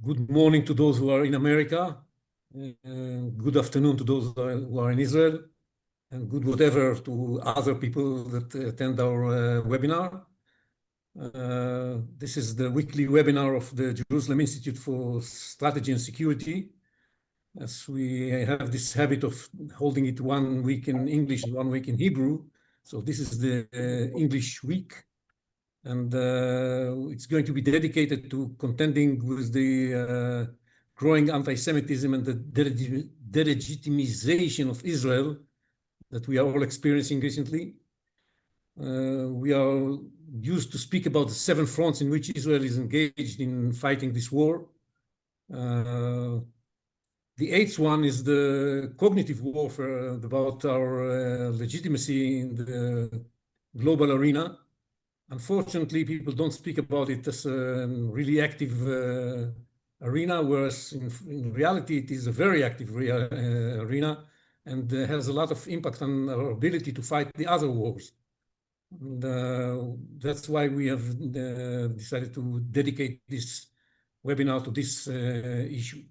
Good morning to those who are in America, good afternoon to those who are in Israel, and good whatever to other people that attend our webinar. This is the weekly webinar of the Jerusalem Institute for Strategy and Security, as we have this habit of holding it 1 week in English and 1 week in Hebrew. So this is the English week. And it's going to be dedicated to contending with the growing anti-Semitism and the delegitimization of Israel that we are all experiencing recently. We are used to speak about the 7 fronts in which Israel is engaged in fighting this war. The 8th one is the cognitive warfare about our legitimacy in the global arena. Unfortunately, people don't speak about it as a really active arena, whereas in reality, it is a very active arena and has a lot of impact on our ability to fight the other wars. And that's why we have decided to dedicate this webinar to this issue.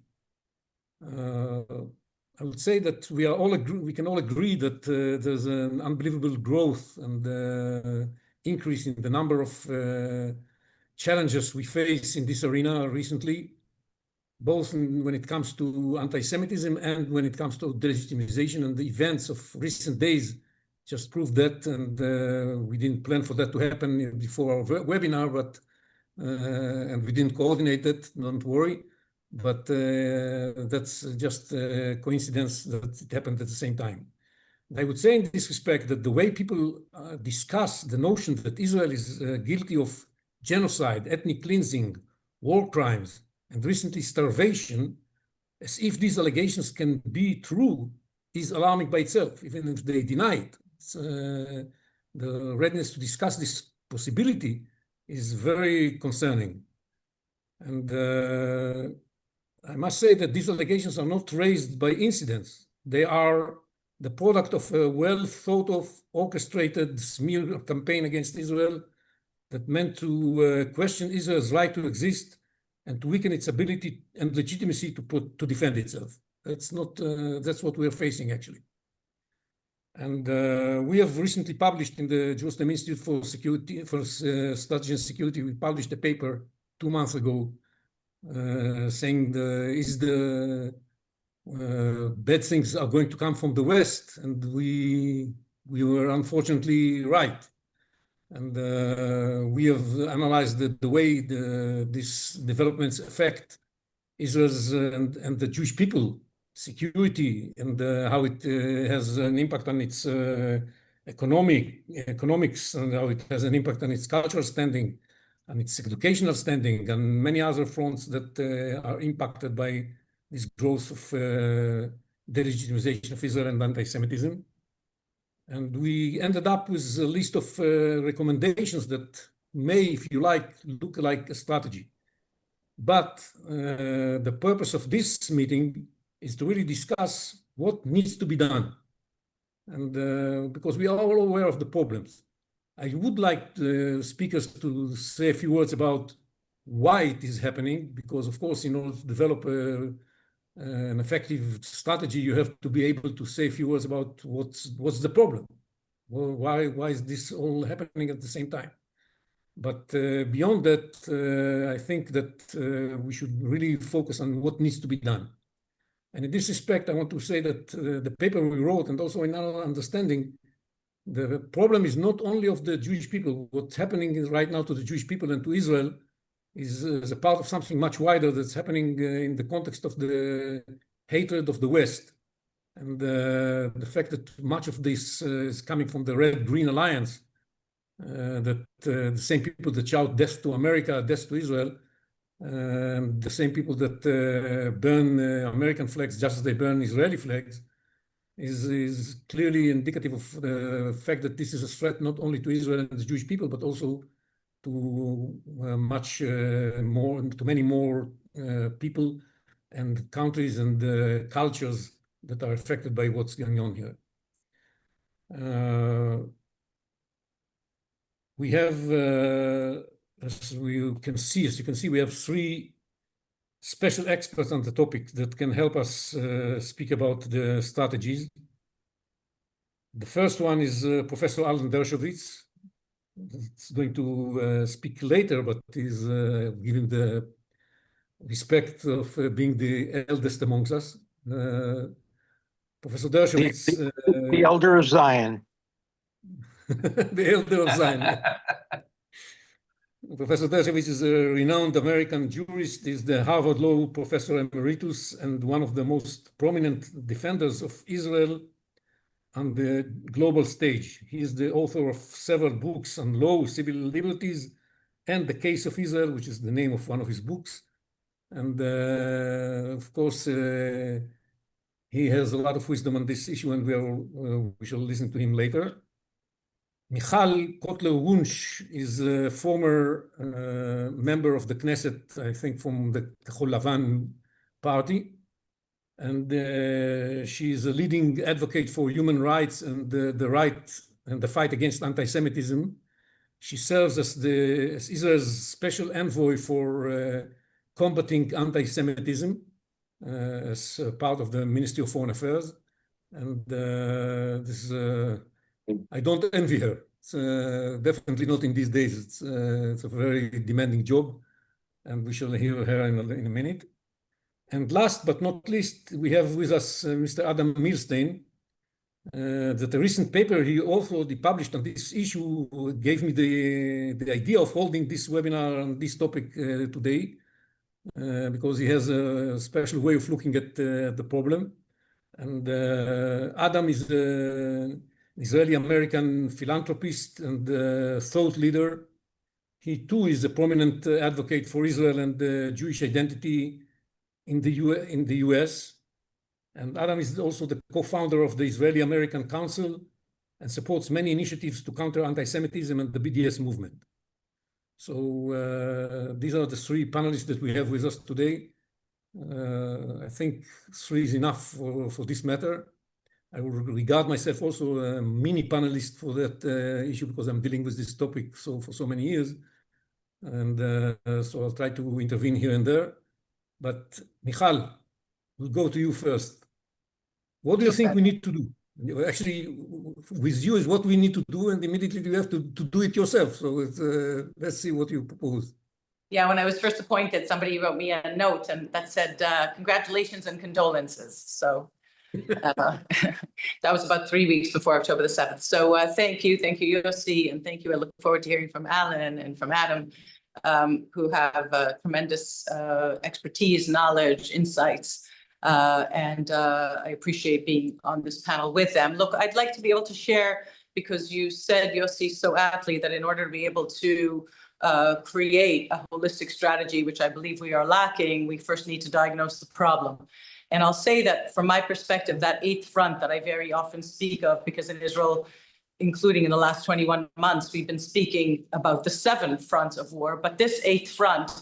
I would say that we can all agree that there's an unbelievable growth and increase in the number of challenges we face in this arena recently, both when it comes to anti-Semitism and when it comes to delegitimization, and the events of recent days just proved that. And we didn't plan for that to happen before our webinar, but and we didn't coordinate it, don't worry. But that's just a coincidence that it happened at the same time. I would say in this respect that the way people discuss the notion that Israel is guilty of genocide, ethnic cleansing, war crimes, and recently starvation, as if these allegations can be true, is alarming by itself, even if they deny it. The readiness to discuss this possibility is very concerning. And I must say that these allegations are not raised by incidents. They are the product of a well-thought-of, orchestrated smear campaign against Israel that meant to question Israel's right to exist and to weaken its ability and legitimacy to defend itself. That's what we're facing, actually. And we have recently published in the Jerusalem Institute for Strategy and Security, we published a paper 2 months ago saying bad things are going to come from the West, and we were unfortunately right. And we have analyzed the way these developments affect Israel's and the Jewish people security, and how it has an impact on its economics, and how it has an impact on its cultural standing, and its educational standing, and many other fronts that are impacted by this growth of delegitimization of Israel and anti-Semitism. And we ended up with a list of recommendations that may, if you like, look like a strategy. But the purpose of this meeting is to really discuss what needs to be done. And because we are all aware of the problems. I would like the speakers to say a few words about why it is happening, because of course, in order to develop an effective strategy, you have to be able to say a few words about what's the problem. Well, why is this all happening at the same time? But beyond that, I think that we should really focus on what needs to be done. And in this respect, I want to say that the paper we wrote, and also in our understanding, the problem is not only of the Jewish people. What's happening is right now to the Jewish people and to Israel is a part of something much wider that's happening in the context of the hatred of the West. And the fact that much of this is coming from the Red-Green Alliance, that the same people that shout death to America, death to Israel, the same people that burn American flags just as they burn Israeli flags, is clearly indicative of the fact that this is a threat not only to Israel and the Jewish people, but also to many more people and countries and cultures that are affected by what's going on here. We have, as you can see, we have 3 special experts on the topic that can help us speak about the strategies. The first one is Professor Alan Dershowitz. It's going to speak later, but he's giving the respect of being the eldest amongst us. Professor Dershowitz. The elder of Zion. The elder of Zion. Professor Dershowitz is a renowned American jurist. He's the Harvard Law Professor Emeritus and one of the most prominent defenders of Israel on the global stage. He is the author of several books on law, civil liberties, and the case of Israel, which is the name of one of his books. And of course, he has a lot of wisdom on this issue, and we shall listen to him later. Michal Cotler-Wunsh is a former member of the Knesset, I think from the Kachol Lavan party. And she is a leading advocate for human rights and the right and the fight against anti-Semitism. She serves as Israel's special envoy for combating anti-Semitism as part of the Ministry of Foreign Affairs. And this is, I don't envy her. It's definitely not in these days. It's a very demanding job, and we shall hear her in a minute. And last but not least, we have with us Mr. Adam Milstein. That a recent paper he published on this issue gave me the idea of holding this webinar on this topic today, because he has a special way of looking at the problem. And Adam is an Israeli-American philanthropist and thought leader. He too is a prominent advocate for Israel and Jewish identity in the US. And Adam is also the co-founder of the Israeli-American Council and supports many initiatives to counter anti-Semitism and the BDS movement. So these are the three panelists that we have with us today. I think three is enough for this matter. I will regard myself also a mini panelist for that issue because I'm dealing with this topic for so many years. And so I'll try to intervene here and there. But Michal, we'll go to you first. What do you think we need to do? Actually, with you is what we need to do, and immediately you have to do it yourself. So it's, let's see what you propose. Yeah, when I was first appointed, somebody wrote me a note and that said, congratulations and condolences. So that was about 3 weeks before October the 7th. So thank you, Yossi, and thank you. I look forward to hearing from Alan and from Adam, who have tremendous expertise, knowledge, insights. And I appreciate being on this panel with them. Look, I'd like to be able to share, because you said, Yossi, so aptly, that in order to be able to create a holistic strategy, which I believe we are lacking, we first need to diagnose the problem. And I'll say that from my perspective, that eighth front that I very often speak of, because in Israel, including in the last 21 months, we've been speaking about the 7 fronts of war. But this 8th front,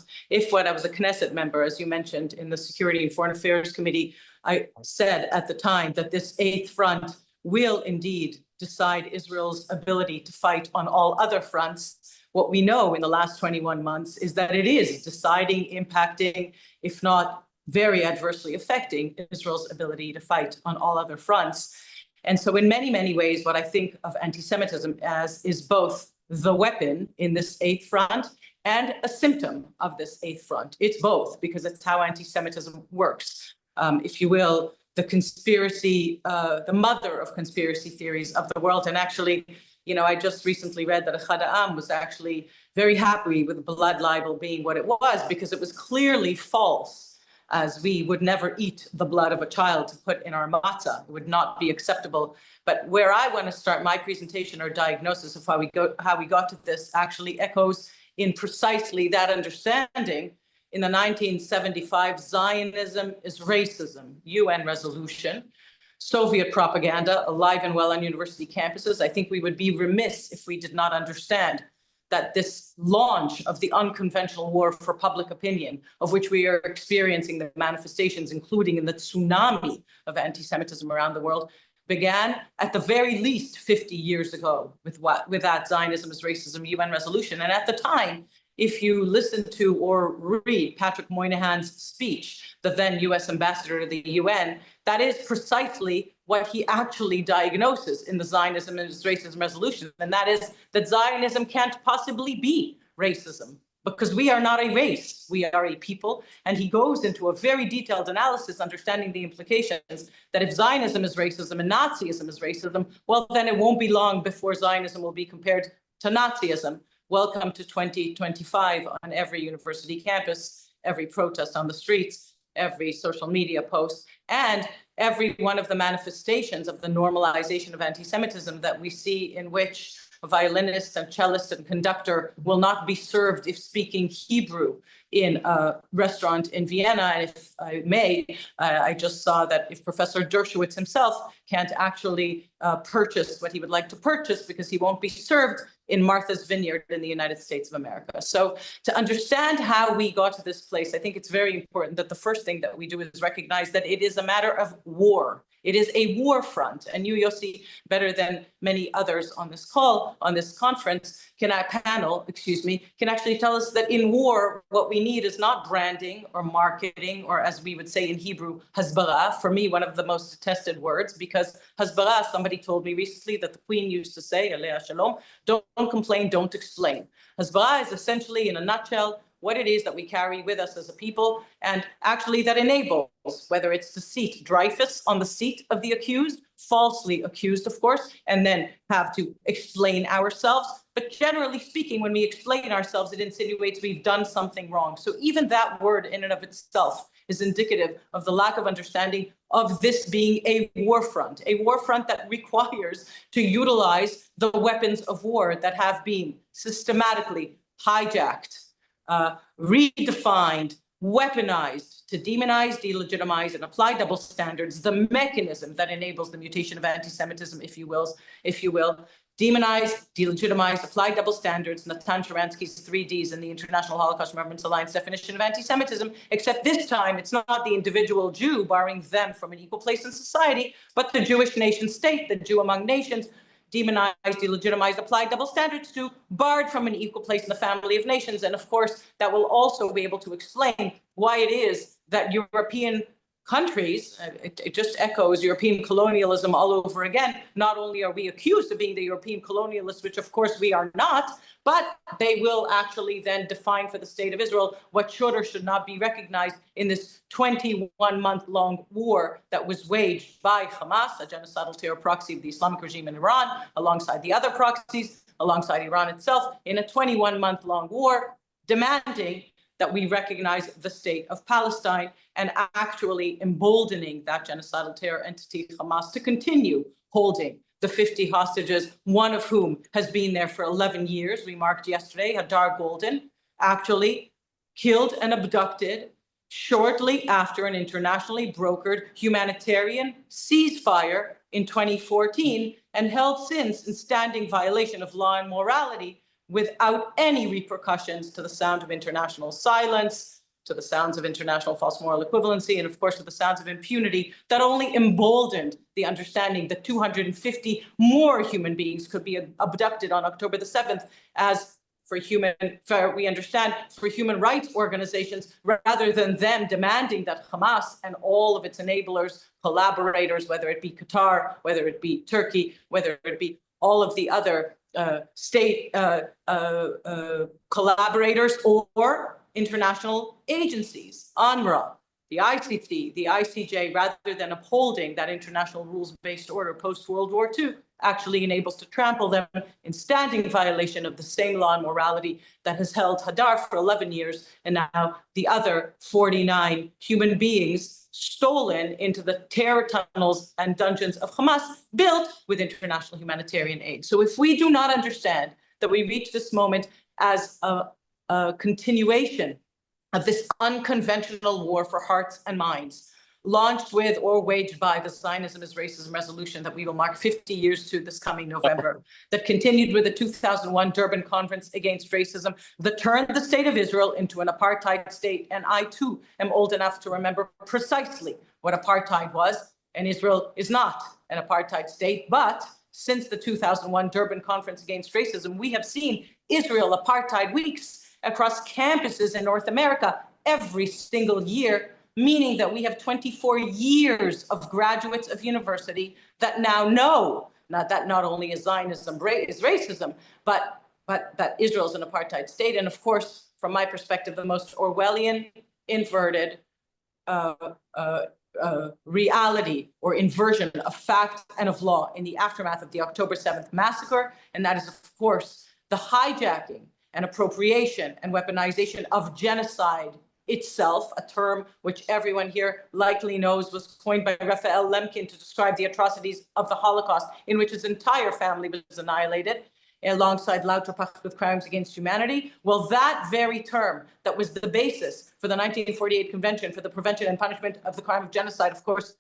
when I was a Knesset member, as you mentioned, in the Security and Foreign Affairs Committee, I said at the time that this 8th front will indeed decide Israel's ability to fight on all other fronts. What we know in the last 21 months is that it is deciding, impacting, if not very adversely affecting Israel's ability to fight on all other fronts. And so in many, many ways, what I think of anti-Semitism as is both the weapon in this 8th front and a symptom of this 8th front. It's both, because it's how anti-Semitism works. If you will, the conspiracy, the mother of conspiracy theories of the world. And actually, you know, I just recently read that Echad Ha'am was actually very happy with the blood libel being what it was, because it was clearly false, as we would never eat the blood of a child to put in our matzah. It would not be acceptable. But where I want to start my presentation or diagnosis of how we got to this actually echoes in precisely that understanding in the 1975 Zionism is Racism UN resolution, Soviet propaganda alive and well on university campuses. I think we would be remiss if we did not understand that this launch of the unconventional war for public opinion, of which we are experiencing the manifestations, including in the tsunami of anti-Semitism around the world, began at the very least 50 years ago with that Zionism is Racism UN resolution. And at the time, if you listen to or read Patrick Moynihan's speech, the then US ambassador to the UN, that is precisely what he actually diagnoses in the Zionism and Racism resolution. And that is that Zionism can't possibly be racism, because we are not a race, we are a people. And he goes into a very detailed analysis, understanding the implications that if Zionism is racism and Nazism is racism, well, then it won't be long before Zionism will be compared to Nazism. Welcome to 2025 on every university campus, every protest on the streets, every social media post, and every one of the manifestations of the normalization of anti-Semitism that we see, in which a violinist and cellist and conductor will not be served if speaking Hebrew in a restaurant in Vienna. And if I may, I just saw that if Professor Dershowitz himself can't actually purchase what he would like to purchase because he won't be served in Martha's Vineyard in the United States of America. So to understand how we got to this place, I think it's very important that the first thing that we do is recognize that it is a matter of war. It is a war front. And you, Yossi, better than many others on this call, on this conference, can actually tell us that in war, what we need is not branding or marketing, or as we would say in Hebrew, hasbara. For me, one of the most detested words, because hasbara, somebody told me recently that the Queen used to say, Alea Shalom, don't complain, don't explain. Hasbara is essentially, in a nutshell, what it is that we carry with us as a people, and actually that enables, whether it's to seat Dreyfus on the seat of the accused, falsely accused, of course, and then have to explain ourselves. But generally speaking, when we explain ourselves, it insinuates we've done something wrong. So even that word in and of itself is indicative of the lack of understanding of this being a war front that requires to utilize the weapons of war that have been systematically hijacked, redefined, weaponized to demonize, delegitimize, and apply double standards, the mechanism that enables the mutation of anti-Semitism, if you will, demonize, delegitimize, apply double standards, Natan Sharansky's 3Ds in the International Holocaust Remembrance Alliance definition of anti-Semitism, except this time it's not the individual Jew barring them from an equal place in society, but the Jewish nation state, the Jew among nations, demonized, delegitimized, applied double standards to, barred from an equal place in the family of nations. And of course, that will also be able to explain why it is that European countries, it just echoes European colonialism all over again. Not only are we accused of being the European colonialists, which of course we are not, but they will actually then define for the state of Israel what should or should not be recognized in this 21-month-long war that was waged by Hamas, a genocidal terror proxy of the Islamic regime in Iran, alongside the other proxies, alongside Iran itself, in a 21-month-long war, demanding that we recognize the state of Palestine and actually emboldening that genocidal terror entity, Hamas, to continue holding the 50 hostages, one of whom has been there for 11 years. We marked yesterday, Hadar Golden, actually killed and abducted shortly after an internationally brokered humanitarian ceasefire in 2014 and held since in standing violation of law and morality without any repercussions, to the sound of international silence, to the sounds of international false moral equivalency, and of course to the sounds of impunity that only emboldened the understanding that 250 more human beings could be abducted on October the 7th, as we understand, for human rights organizations, rather than them demanding that Hamas and all of its enablers, collaborators, whether it be Qatar, whether it be Turkey, whether it be all of the other state collaborators or international agencies, UNRWA, the ICC, the ICJ, rather than upholding that international rules-based order post-World War II, actually enables to trample them in standing violation of the same law and morality that has held Hadar for 11 years, and now the other 49 human beings stolen into the terror tunnels and dungeons of Hamas, built with international humanitarian aid. So if we do not understand that we reach this moment as a continuation of this unconventional war for hearts and minds, launched with or waged by the Zionism is Racism resolution that we will mark 50 years to this coming November, that continued with the 2001 Durban Conference Against Racism, that turned the state of Israel into an apartheid state. And I too am old enough to remember precisely what apartheid was, and Israel is not an apartheid state. But since the 2001 Durban Conference Against Racism, we have seen Israel apartheid weeks across campuses in North America every single year, meaning that we have 24 years of graduates of university that now know not only is Zionism is racism, but that Israel is an apartheid state. And of course, from my perspective, the most Orwellian, inverted reality or inversion of fact and of law in the aftermath of the October 7th massacre. And that is, of course, the hijacking and appropriation and weaponization of genocide itself, a term which everyone here likely knows was coined by Raphael Lemkin to describe the atrocities of the Holocaust, in which his entire family was annihilated, alongside Lauterpacht with crimes against humanity. Well, that very term that was the basis for the 1948 Convention for the Prevention and Punishment of the Crime of Genocide, of course,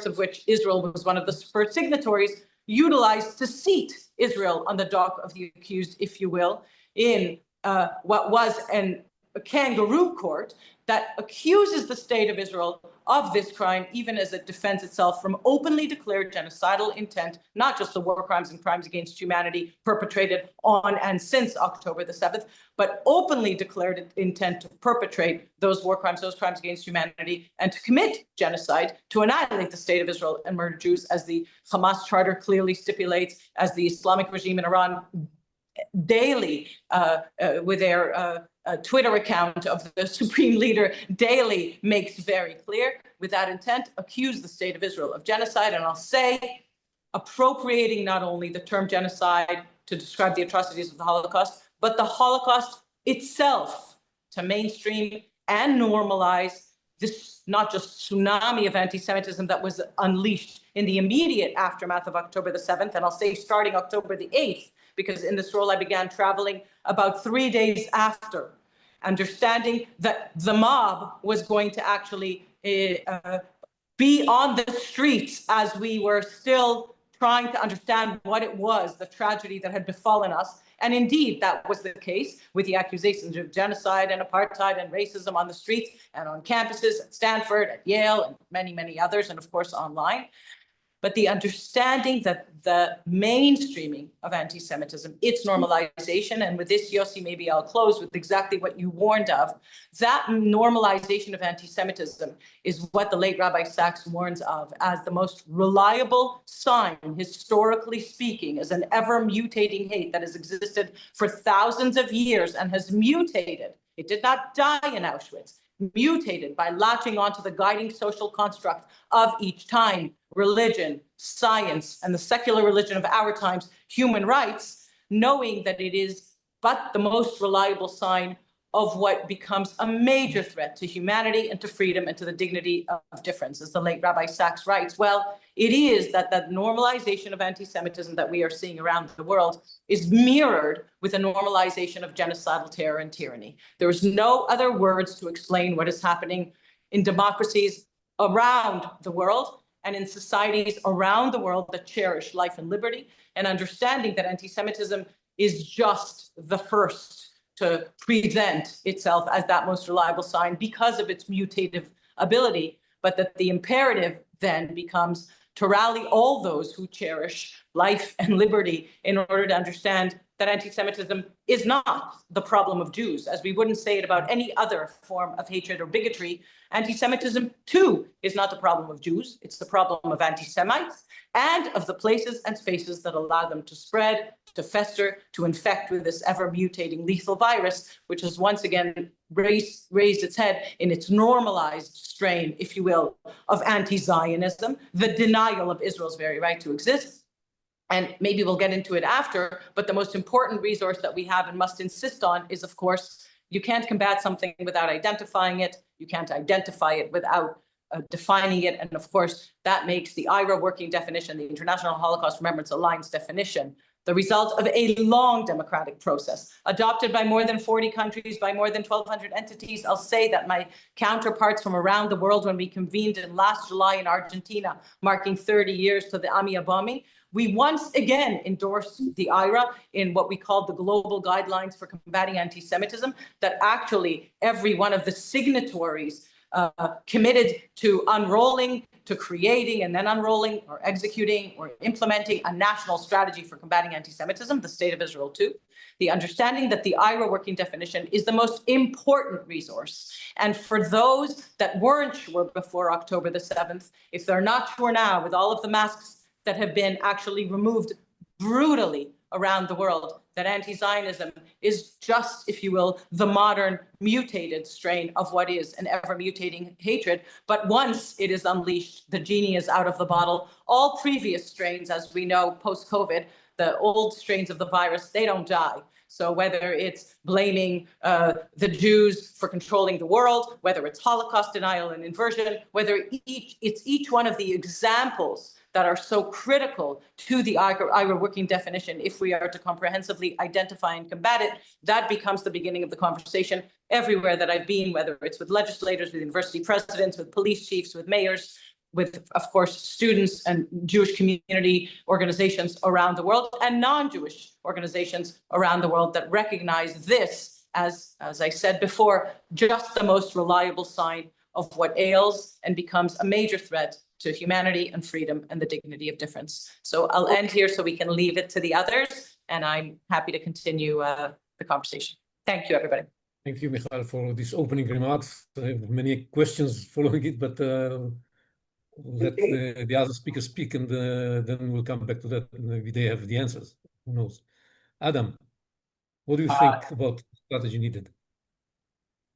of which Israel was one of the first signatories, utilized to seat Israel on the dock of the accused, if you will, in what was a kangaroo court that accuses the state of Israel of this crime, even as it defends itself from openly declared genocidal intent, not just the war crimes and crimes against humanity perpetrated on and since October the 7th, but openly declared intent to perpetrate those war crimes, those crimes against humanity, and to commit genocide, to annihilate the state of Israel and murder Jews, as the Hamas charter clearly stipulates, as the Islamic regime in Iran daily, with their Twitter account of the supreme leader daily makes very clear, with that intent, accuse the state of Israel of genocide. And I'll say, appropriating not only the term genocide to describe the atrocities of the Holocaust, but the Holocaust itself to mainstream and normalize this not just tsunami of anti-Semitism that was unleashed in the immediate aftermath of October the 7th, and I'll say starting October the 8th, because in this role I began traveling about 3 days after, understanding that the mob was going to actually be on the streets as we were still trying to understand what it was, the tragedy that had befallen us. And indeed, that was the case with the accusations of genocide and apartheid and racism on the streets and on campuses at Stanford, at Yale, and many, many others, and of course online. But the understanding that the mainstreaming of anti-Semitism, its normalization, and with this, Yossi, maybe I'll close with exactly what you warned of, that normalization of anti-Semitism is what the late Rabbi Sachs warns of as the most reliable sign, historically speaking, as an ever-mutating hate that has existed for thousands of years and has mutated. It did not die in Auschwitz. Mutated by latching onto the guiding social construct of each time, religion, science, and the secular religion of our times, human rights, knowing that it is but the most reliable sign of what becomes a major threat to humanity and to freedom and to the dignity of difference. As the late Rabbi Sachs writes, well, it is that normalization of anti-Semitism that we are seeing around the world is mirrored with a normalization of genocidal terror and tyranny. There is no other words to explain what is happening in democracies around the world and in societies around the world that cherish life and liberty, and understanding that anti-Semitism is just the first to present itself as that most reliable sign because of its mutative ability, but that the imperative then becomes to rally all those who cherish life and liberty in order to understand that anti-Semitism is not the problem of Jews, as we wouldn't say it about any other form of hatred or bigotry. Anti-Semitism, too, is not the problem of Jews. It's the problem of anti-Semites and of the places and spaces that allow them to spread, to fester, to infect with this ever-mutating lethal virus, which has once again raised its head in its normalized strain, if you will, of anti-Zionism, the denial of Israel's very right to exist. And maybe we'll get into it after, but the most important resource that we have and must insist on is, of course, you can't combat something without identifying it. You can't identify it without defining it. And of course, that makes the IHRA working definition, the International Holocaust Remembrance Alliance definition, the result of a long democratic process adopted by more than 40 countries, by more than 1,200 entities. I'll say that my counterparts from around the world, when we convened in last July in Argentina, marking 30 years to the Amia bombing, we once again endorsed the IHRA in what we called the global guidelines for combating anti-Semitism, that actually every one of the signatories committed to unrolling, to creating and then unrolling or executing or implementing a national strategy for combating anti-Semitism, the State of Israel too. The understanding that the IRA working definition is the most important resource. And for those that weren't sure before October the 7th, if they're not sure now with all of the masks that have been actually removed brutally around the world, that anti-Zionism is just, if you will, the modern mutated strain of what is an ever-mutating hatred. But once it is unleashed, the genie is out of the bottle. All previous strains, as we know, post-COVID, the old strains of the virus, they don't die. So whether it's blaming the Jews for controlling the world, whether it's Holocaust denial and inversion, whether it's each one of the examples that are so critical to the IRA working definition, if we are to comprehensively identify and combat it, that becomes the beginning of the conversation everywhere that I've been, whether it's with legislators, with university presidents, with police chiefs, with mayors, with, of course, students and Jewish community organizations around the world and non-Jewish organizations around the world that recognize this as I said before, just the most reliable sign of what ails and becomes a major threat to humanity and freedom and the dignity of difference. So I'll end here so we can leave it to the others, and I'm happy to continue the conversation. Thank you, everybody. Thank you, Michal, for these opening remarks. I have many questions following it, but let the other speakers speak, and then we'll come back to that. Maybe they have the answers. Who knows? Adam, what do you think about the strategy needed?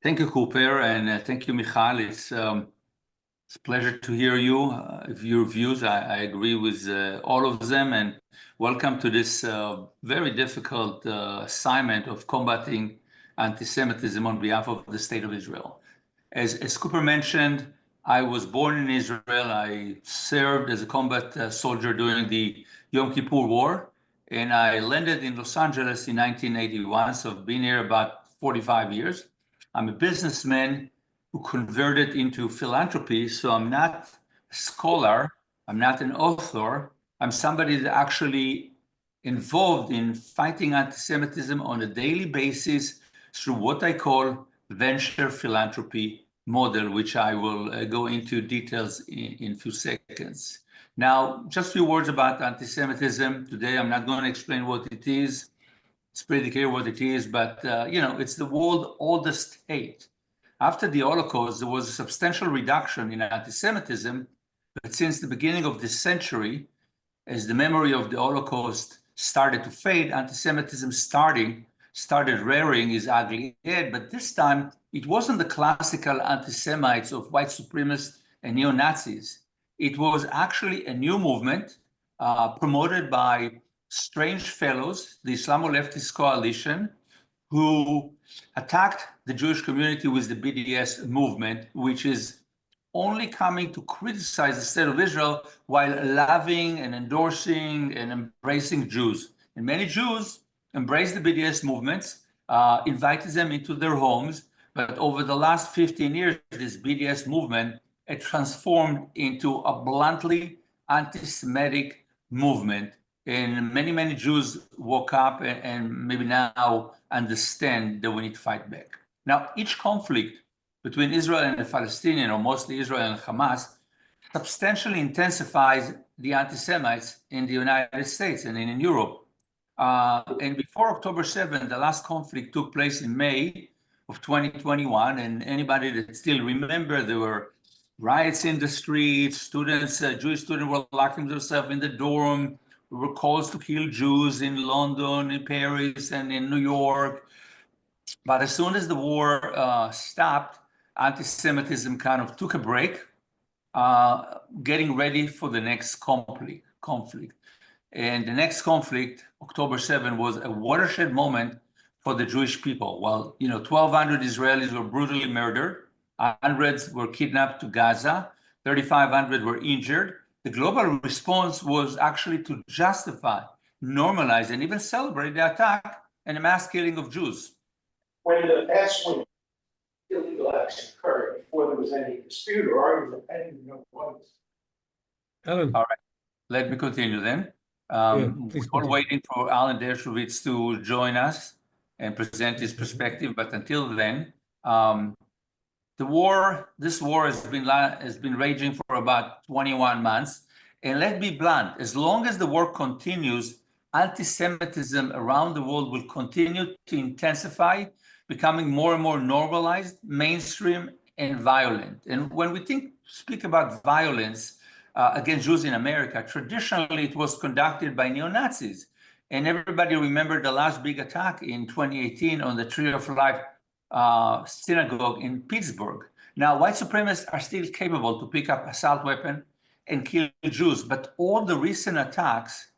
Thank you, Cooper, and thank you, Michal. It's a pleasure to hear you. Your views, I agree with all of them, and welcome to this very difficult assignment of combating anti-Semitism on behalf of the State of Israel. As Cooper mentioned, I was born in Israel. I served as a combat soldier during the Yom Kippur War, and I landed in Los Angeles in 1981, so I've been here about 45 years. I'm a businessman who converted into philanthropy, so I'm not a scholar, I'm not an author, I'm somebody that actually involved in fighting anti-Semitism on a daily basis through what I call venture philanthropy model, which I will go into details in a few seconds. Now, just a few words about anti-Semitism. Today, I'm not going to explain what it is. It's pretty clear what it is, but it's the world's oldest hate. After the Holocaust, there was a substantial reduction in anti-Semitism, but since the beginning of this century, as the memory of the Holocaust started to fade, anti-Semitism started rearing his ugly head, but this time it wasn't the classical anti-Semites of white supremacists and neo-Nazis. It was actually a new movement promoted by strange fellows, the Islamo-leftist coalition, who attacked the Jewish community with the BDS movement, which is only coming to criticize the State of Israel while loving and endorsing and embracing Jews. And many Jews embraced the BDS movements, invited them into their homes, but over the last 15 years, this BDS movement had transformed into a bluntly anti-Semitic movement. And many, many Jews woke up and maybe now understand that we need to fight back. Now, each conflict between Israel and the Palestinian, or mostly Israel and Hamas, substantially intensifies the anti-Semites in the United States and in Europe. And before October 7th, the last conflict took place in May of 2021. And anybody that still remember, there were riots in the streets, students, Jewish students were locking themselves in the dorm. There were calls to kill Jews in London, in Paris, and in New York. But as soon as the war stopped, anti-Semitism kind of took a break, getting ready for the next conflict. And the next conflict, October 7, was a watershed moment for the Jewish people. Well, 1,200 Israelis were brutally murdered, hundreds were kidnapped to Gaza, 3,500 were injured. The global response was actually to justify, normalize, and even celebrate the attack and the mass killing of Jews. When the illegal acts occurred, before there was any dispute or argument, I didn't know what it was. Alan. All right, let me continue then. We're waiting for Alan Dershowitz to join us and present his perspective, but until then, This war has been raging for about 21 months. And let's be blunt, as long as the war continues, anti-Semitism around the world will continue to intensify, becoming more and more normalized, mainstream, and violent. And when we speak about violence against Jews in America, traditionally it was conducted by neo-Nazis. And everybody remembered the last big attack in 2018 on the Tree of Life synagogue in Pittsburgh. Now, white supremacists are still capable to pick up assault weapon and kill Jews, but all the recent attacks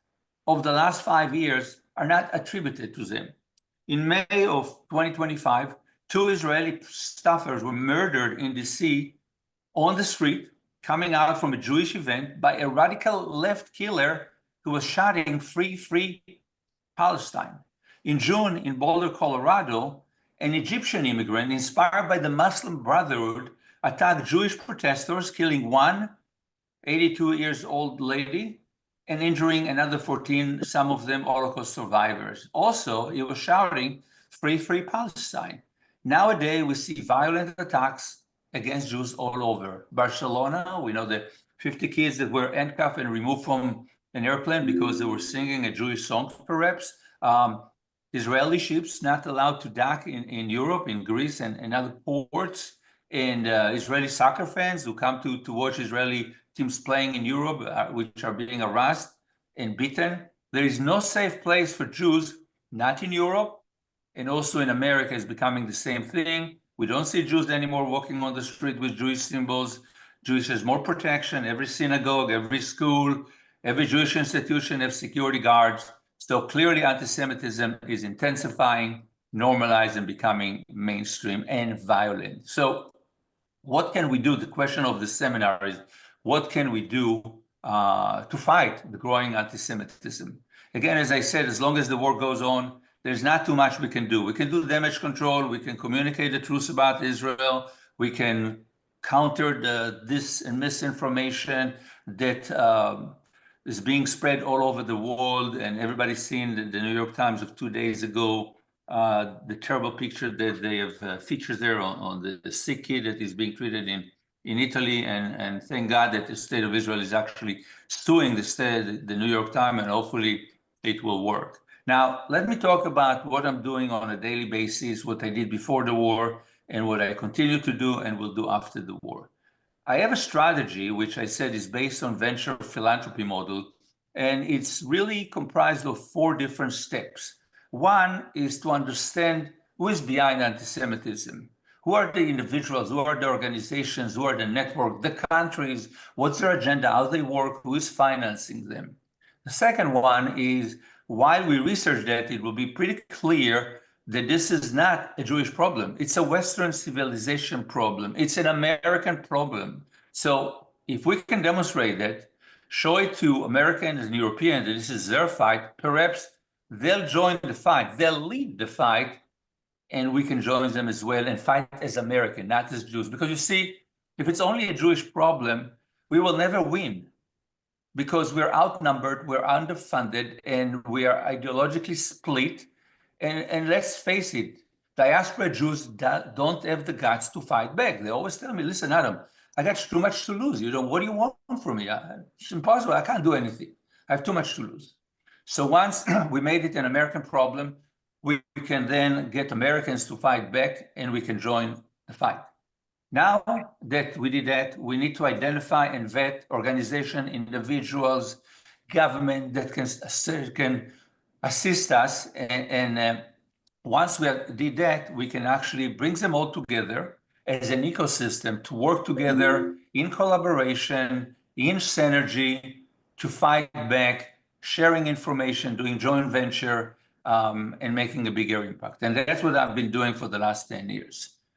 of the last 5 years are not attributed to them. In May of 2025, 2 Israeli staffers were murdered in DC on the street, coming out from a Jewish event by a radical left killer who was shouting, "Free, free Palestine." In June, in Boulder, Colorado, an Egyptian immigrant inspired by the Muslim Brotherhood attacked Jewish protesters, killing one 82-year-old lady and injuring another 14, some of them Holocaust survivors. Also, he was shouting, "Free, free Palestine." Nowadays, we see violent attacks against Jews all over. Barcelona, we know the 50 kids that were handcuffed and removed from an airplane because they were singing a Jewish song, perhaps. Israeli ships not allowed to dock in Europe, in Greece, and other ports. And Israeli soccer fans who come to watch Israeli teams playing in Europe, which are being harassed and beaten. There is no safe place for Jews, not in Europe, and also in America is becoming the same thing. We don't see Jews anymore walking on the street with Jewish symbols. Jews has more protection. Every synagogue, every school, every Jewish institution have security guards. So clearly anti-Semitism is intensifying, normalized, and becoming mainstream and violent. So what can we do? The question of the seminar is, what can we do to fight the growing anti-Semitism? Again, as I said, as long as the war goes on, there's not too much we can do. We can do damage control. We can communicate the truth about Israel. We can counter this and misinformation that is being spread all over the world. And everybody's seen the New York Times of 2 days ago, the terrible picture that they have featured there on the sick kid that is being treated in Italy. And thank God that the state of Israel is actually suing the New York Times, and hopefully it will work. Now, let me talk about what I'm doing on a daily basis, what I did before the war, and what I continue to do and will do after the war. I have a strategy, which I said is based on venture philanthropy model, and it's really comprised of 4 different steps. One is to understand who is behind anti-Semitism. Who are the individuals, who are the organizations, who are the network, the countries, what's their agenda, how they work, who is financing them. The second one is, while we research that, it will be pretty clear that this is not a Jewish problem. It's a Western civilization problem. It's an American problem. So if we can demonstrate that, show it to Americans and Europeans that this is their fight, perhaps they'll join the fight, they'll lead the fight, and we can join them as well and fight as American, not as Jews. Because you see, if it's only a Jewish problem, we will never win, because we're outnumbered, we're underfunded, and we are ideologically split. And let's face it, diaspora Jews don't have the guts to fight back. They always tell me, "Listen, Adam, I got too much to lose. What do you want from me? It's impossible. I can't do anything. I have too much to lose." So once we made it an American problem, we can then get Americans to fight back, and we can join the fight. Now that we did that, we need to identify and vet organizations, individuals, government that can assist us. And once we did that, we can actually bring them all together as an ecosystem to work together in collaboration, in synergy, to fight back, sharing information, doing joint venture, and making a bigger impact. And that's what I've been doing for the last 10 years.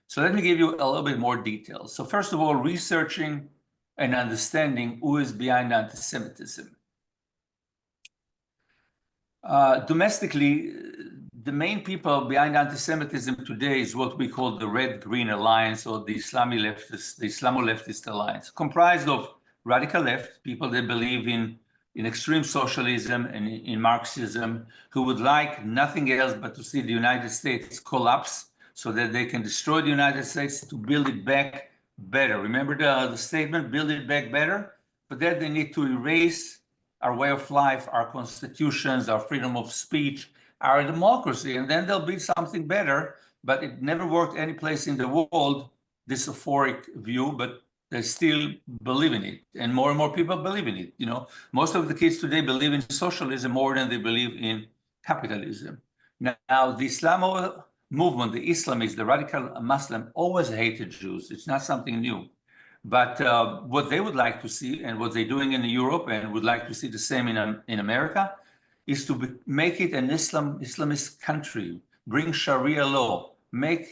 So let me give you a little bit more details. So first of all, researching and understanding who is behind anti-Semitism. Domestically, the main people behind anti-Semitism today is what we call the Red-Green Alliance, or the Islamo-Leftist Alliance, comprised of radical left, people that believe in extreme socialism and in Marxism, who would like nothing else but to see the United States collapse so that they can destroy the United States to build it back better. Remember the statement, build it back better? For that, they need to erase our way of life, our constitutions, our freedom of speech, our democracy, and then there'll be something better. But it never worked any place in the world, this euphoric view, but they still believe in it. And more people believe in it. You know, most of the kids today believe in socialism more than they believe in capitalism. Now, the Islamo movement, the Islamists, the radical Muslim, always hated Jews. It's not something new. But what they would like to see, and what they're doing in Europe, and would like to see the same in America, is to make it an Islamist country, bring Sharia law, make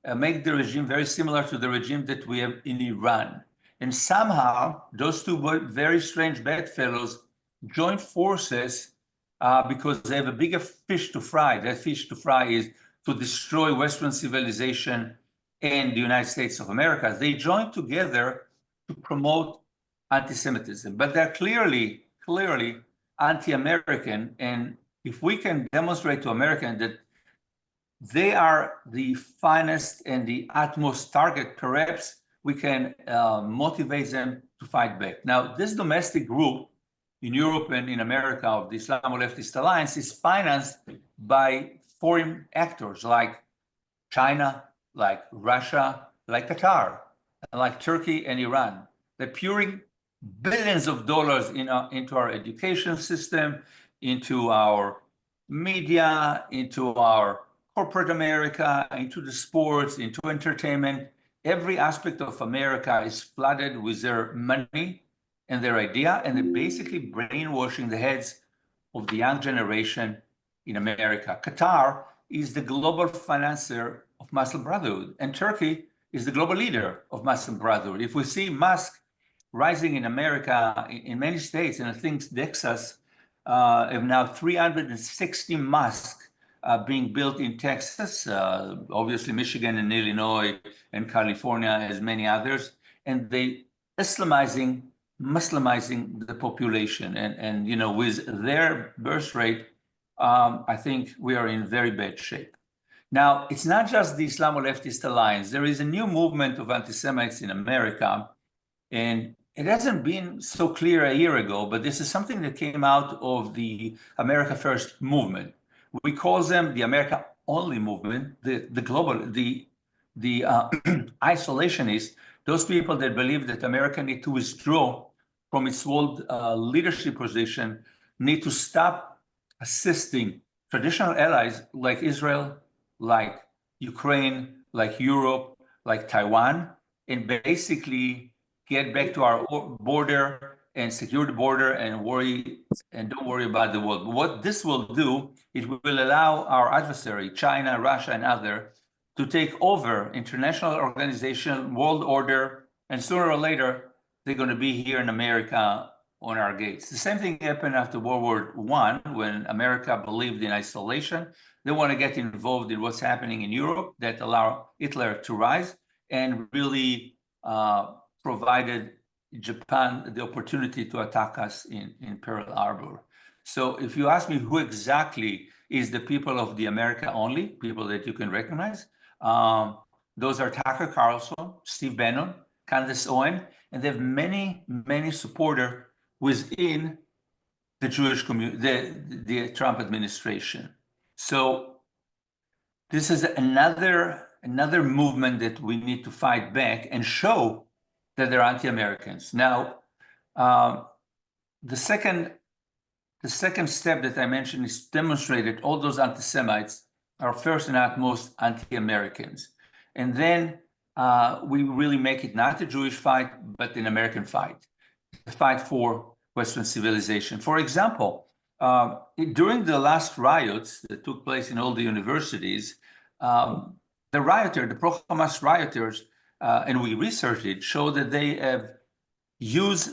the regime very similar to the regime that we have in Iran. And somehow, those two very strange bedfellows join forces because they have a bigger fish to fry. That fish to fry is to destroy Western civilization and the United States of America. They join together to promote anti-Semitism, but they're clearly anti-American. And if we can demonstrate to Americans that they are the finest and the utmost target, perhaps we can motivate them to fight back. Now, this domestic group in Europe and in America of the Islamo-Leftist Alliance is financed by foreign actors like China, like Russia, like Qatar, like Turkey and Iran. They're pouring billions of dollars into our education system, into our media, into our corporate America, into the sports, into entertainment. Every aspect of America is flooded with their money and their idea, and they're basically brainwashing the heads of the young generation in America. Qatar is the global financier of Muslim Brotherhood, and Turkey is the global leader of Muslim Brotherhood. If we see mosques rising in America, in many states, and I think Texas have now 360 mosques being built in Texas, obviously Michigan and Illinois and California, as many others, and they Muslimizing the population. And you know, with their birth rate, I think we are in very bad shape. Now, it's not just the Islamo-Leftist Alliance. There is a new movement of anti-Semites in America, and it hasn't been so clear a year ago, but this is something that came out of the America First movement. We call them the America Only movement, the global, the isolationists, those people that believe that America needs to withdraw from its world leadership position, need to stop assisting traditional allies like Israel, like Ukraine, like Europe, like Taiwan, and basically get back to our border and secure the border and don't worry about the world. But what this will do, it will allow our adversary, China, Russia, and others, to take over international organization, world order, and sooner or later, they're going to be here in America on our gates. The same thing happened after World War I, when America believed in isolation. They want to get involved in what's happening in Europe that allowed Hitler to rise and really provided Japan the opportunity to attack us in Pearl Harbor. So if you ask me who exactly is the people of the America Only, people that you can recognize, those are Tucker Carlson, Steve Bannon, Candace Owen, and they have many, many supporters within the Jewish community, the Trump administration. So this is another movement that we need to fight back and show that they're anti-Americans. Now, the second step that I mentioned is demonstrated all those anti-Semites are first and utmost anti-Americans. And then we really make it not a Jewish fight, but an American fight, a fight for Western civilization. For example, during the last riots that took place in all the universities, the pro-Hamas rioters, and we researched it, showed that they have used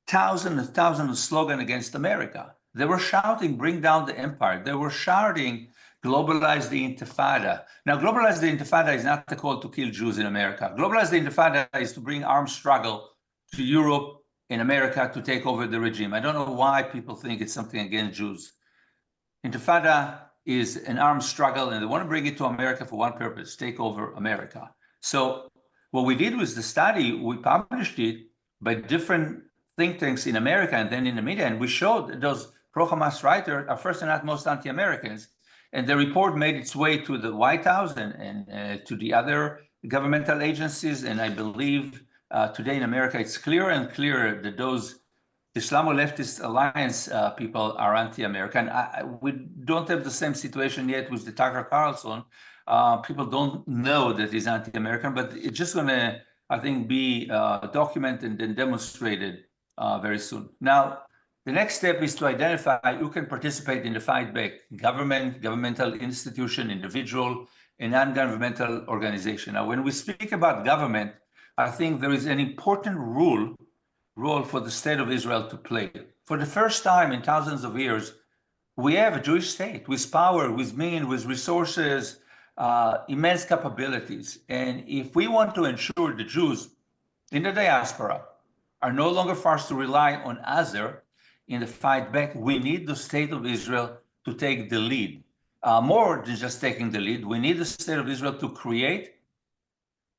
thousands and thousands of slogans against America. They were shouting, bring down the empire. They were shouting, globalize the Intifada. Now, globalize the Intifada is not the call to kill Jews in America. Globalize the Intifada is to bring armed struggle to Europe and America to take over the regime. I don't know why people think it's something against Jews. Intifada is an armed struggle, and they want to bring it to America for one purpose: take over America. So what we did was the study, we published it by different think tanks in America and then in the media, and we showed that those pro-Hamas writers are first and foremost anti-Americans. And the report made its way to the White House and to the other governmental agencies. And I believe today in America, it's clearer and clearer that those Islamo-leftist alliance people are anti-American. We don't have the same situation yet with the Tucker Carlson. People don't know that he's anti-American, but it's just going to, I think, be documented and demonstrated very soon. Now, the next step is to identify who can participate in the fight back: government, governmental institution, individual, and non-governmental organization. Now, when we speak about government, I think there is an important role for the state of Israel to play. For the first time in thousands of years, we have a Jewish state with power, with means, with resources, immense capabilities. And if we want to ensure the Jews in the diaspora are no longer forced to rely on others in the fight back, we need the state of Israel to take the lead. More than just taking the lead, we need the state of Israel to create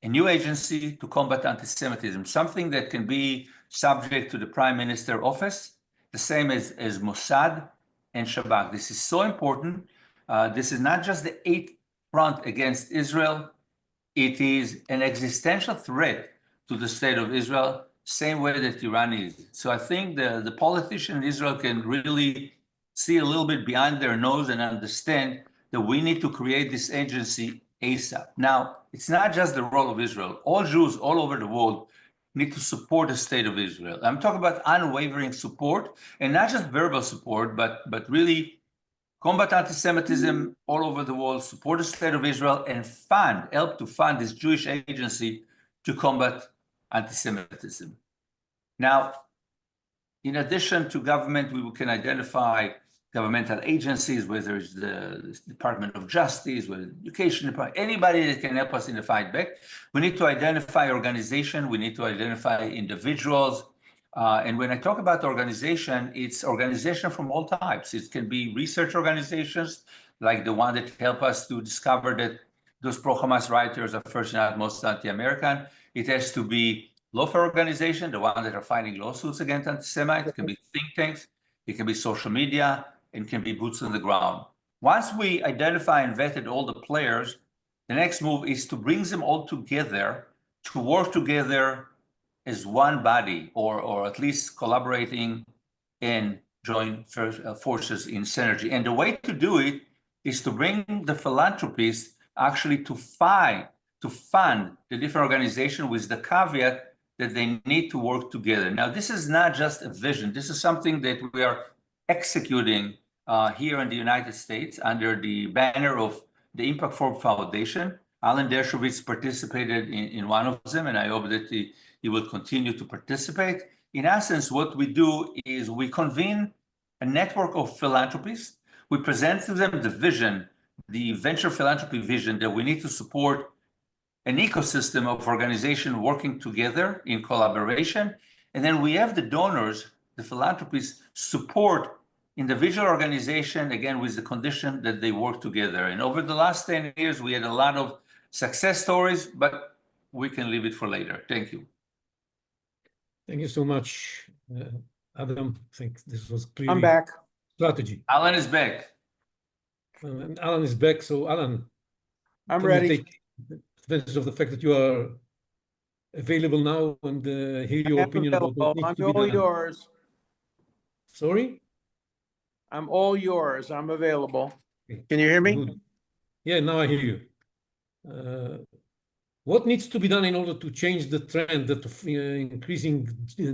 a new agency to combat anti-Semitism, something that can be subject to the Prime Minister's office, the same as Mossad and Shabak. This is so important. This is not just the eighth front against Israel. It is an existential threat to the state of Israel, same way that Iran is. So I think the politicians in Israel can really see a little bit behind their nose and understand that we need to create this agency ASAP. Now, it's not just the role of Israel. All Jews all over the world need to support the state of Israel. I'm talking about unwavering support, and not just verbal support, but really combat anti-Semitism all over the world, support the state of Israel, and help to fund this Jewish agency to combat anti-Semitism. Now, in addition to government, we can identify governmental agencies, whether it's the Department of Justice, whether the Education Department, anybody that can help us in the fight back. We need to identify organization, we need to identify individuals. And when I talk about organization, it's organization from all types. It can be research organizations, like the one that help us to discover that those pro-Hamas writers are first and foremost anti-American. It has to be lawfare organization, the one that are fighting lawsuits against anti-Semites. It can be think tanks, it can be social media, and can be boots on the ground. Once we identify and vetted all the players, the next move is to bring them all together, to work together as one body, or at least collaborating and join forces in synergy. And the way to do it is to bring the philanthropists actually to fund the different organizations with the caveat that they need to work together. Now, this is not just a vision. This is something that we are executing here in the United States under the banner of the Impact Forum Foundation. Alan Dershowitz participated in one of them, and I hope that he will continue to participate. In essence, what we do is we convene a network of philanthropists. We present to them the vision, the venture philanthropy vision, that we need to support an ecosystem of organizations working together in collaboration. And then we have the donors, the philanthropists, support individual organization, again, with the condition that they work together. And over the last 10 years, we had a lot of success stories, but we can leave it for later. Thank you. Thank you so much, Adam. I think this was clearly I'm back. Strategy. Alan is back. And Alan is back. So Alan, I'm can ready. you take advantage of the fact that you are available now and hear your opinion about what needs to be I'm all done? yours. Sorry? I'm all yours. I'm available. Okay. Can you hear me? Good. Yeah, now I hear you. What needs to be done in order to change the trend of increasing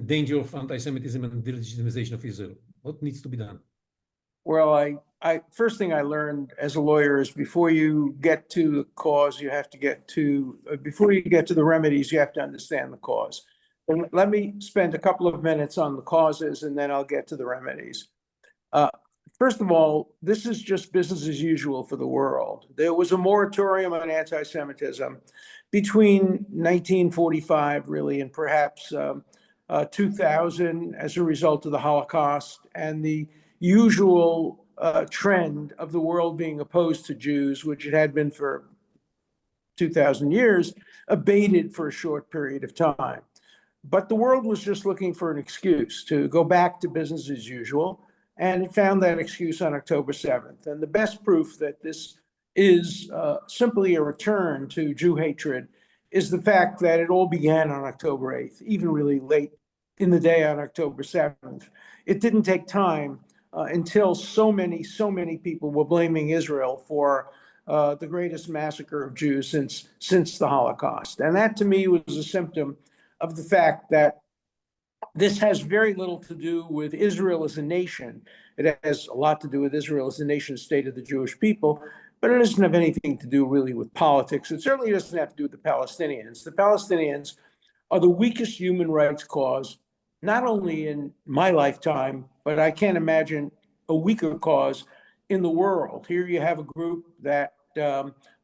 danger of anti-Semitism and delegitimization of Israel? What needs to be done? Well, I first thing I learned as a lawyer is before you get to the cause, you have to get to, before you get to the remedies, you have to understand the cause. And let me spend a couple of minutes on the causes, and then I'll get to the remedies. First of all, this is just business as usual for the world. There was a moratorium on anti-Semitism between 1945, really, and perhaps 2000 as a result of the Holocaust, and the usual trend of the world being opposed to Jews, which it had been for 2,000 years, abated for a short period of time. But the world was just looking for an excuse to go back to business as usual, and it found that excuse on October 7th. And the best proof that this is simply a return to Jew hatred is the fact that it all began on October 8th, even really late in the day on October 7th. It didn't take time until so many people were blaming Israel for the greatest massacre of Jews since the Holocaust. And that to me was a symptom of the fact that this has very little to do with Israel as a nation. It has a lot to do with Israel as a nation state of the Jewish people, but it doesn't have anything to do really with politics. It certainly doesn't have to do with the Palestinians. The Palestinians are the weakest human rights cause, not only in my lifetime, but I can't imagine a weaker cause in the world. Here you have a group that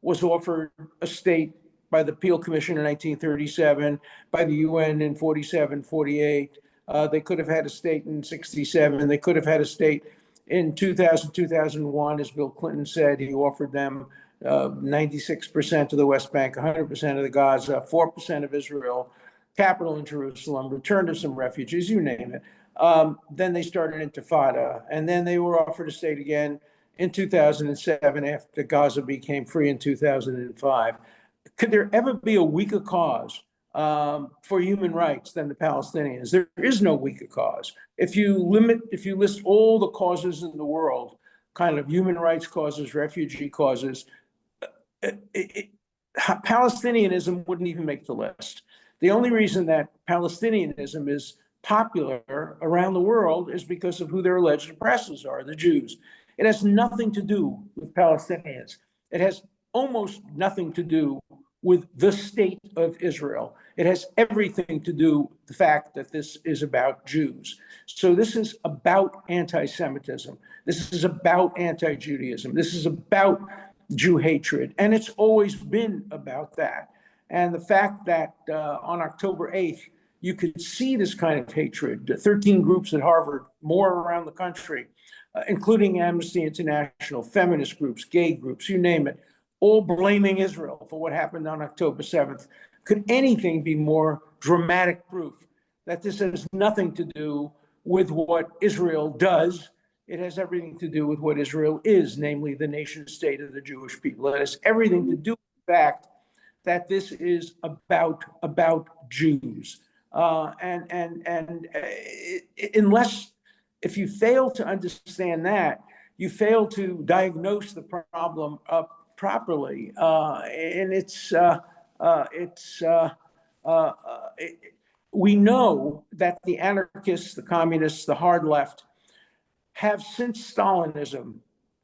was offered a state by the Peel Commission in 1937, by the UN in 47, 48. They could have had a state in 67. They could have had a state in 2000, 2001, as Bill Clinton said. He offered them 96% of the West Bank, 100% of the Gaza, 4% of Israel, capital in Jerusalem, return to some refugees, you name it. Then they started Intifada, and then they were offered a state again in 2007 after Gaza became free in 2005. Could there ever be a weaker cause for human rights than the Palestinians? There is no weaker cause. If you list all the causes in the world, kind of human rights causes, refugee causes, Palestinianism wouldn't even make the list. The only reason that Palestinianism is popular around the world is because of who their alleged oppressors are, the Jews. It has nothing to do with Palestinians. It has almost nothing to do with the state of Israel. It has everything to do with the fact that this is about Jews. So this is about anti-Semitism. This is about anti-Judaism. This is about Jew hatred. And it's always been about that. And the fact that on October 8th, you could see this kind of hatred, 13 groups at Harvard, more around the country, including Amnesty International, feminist groups, gay groups, you name it, all blaming Israel for what happened on October 7th. Could anything be more dramatic proof that this has nothing to do with what Israel does? It has everything to do with what Israel is, namely the nation state of the Jewish people. It has everything to do with the fact that this is about Jews. Unless, if you fail to understand that, you fail to diagnose the problem properly. We know that the anarchists, the communists, the hard left have, since Stalinism,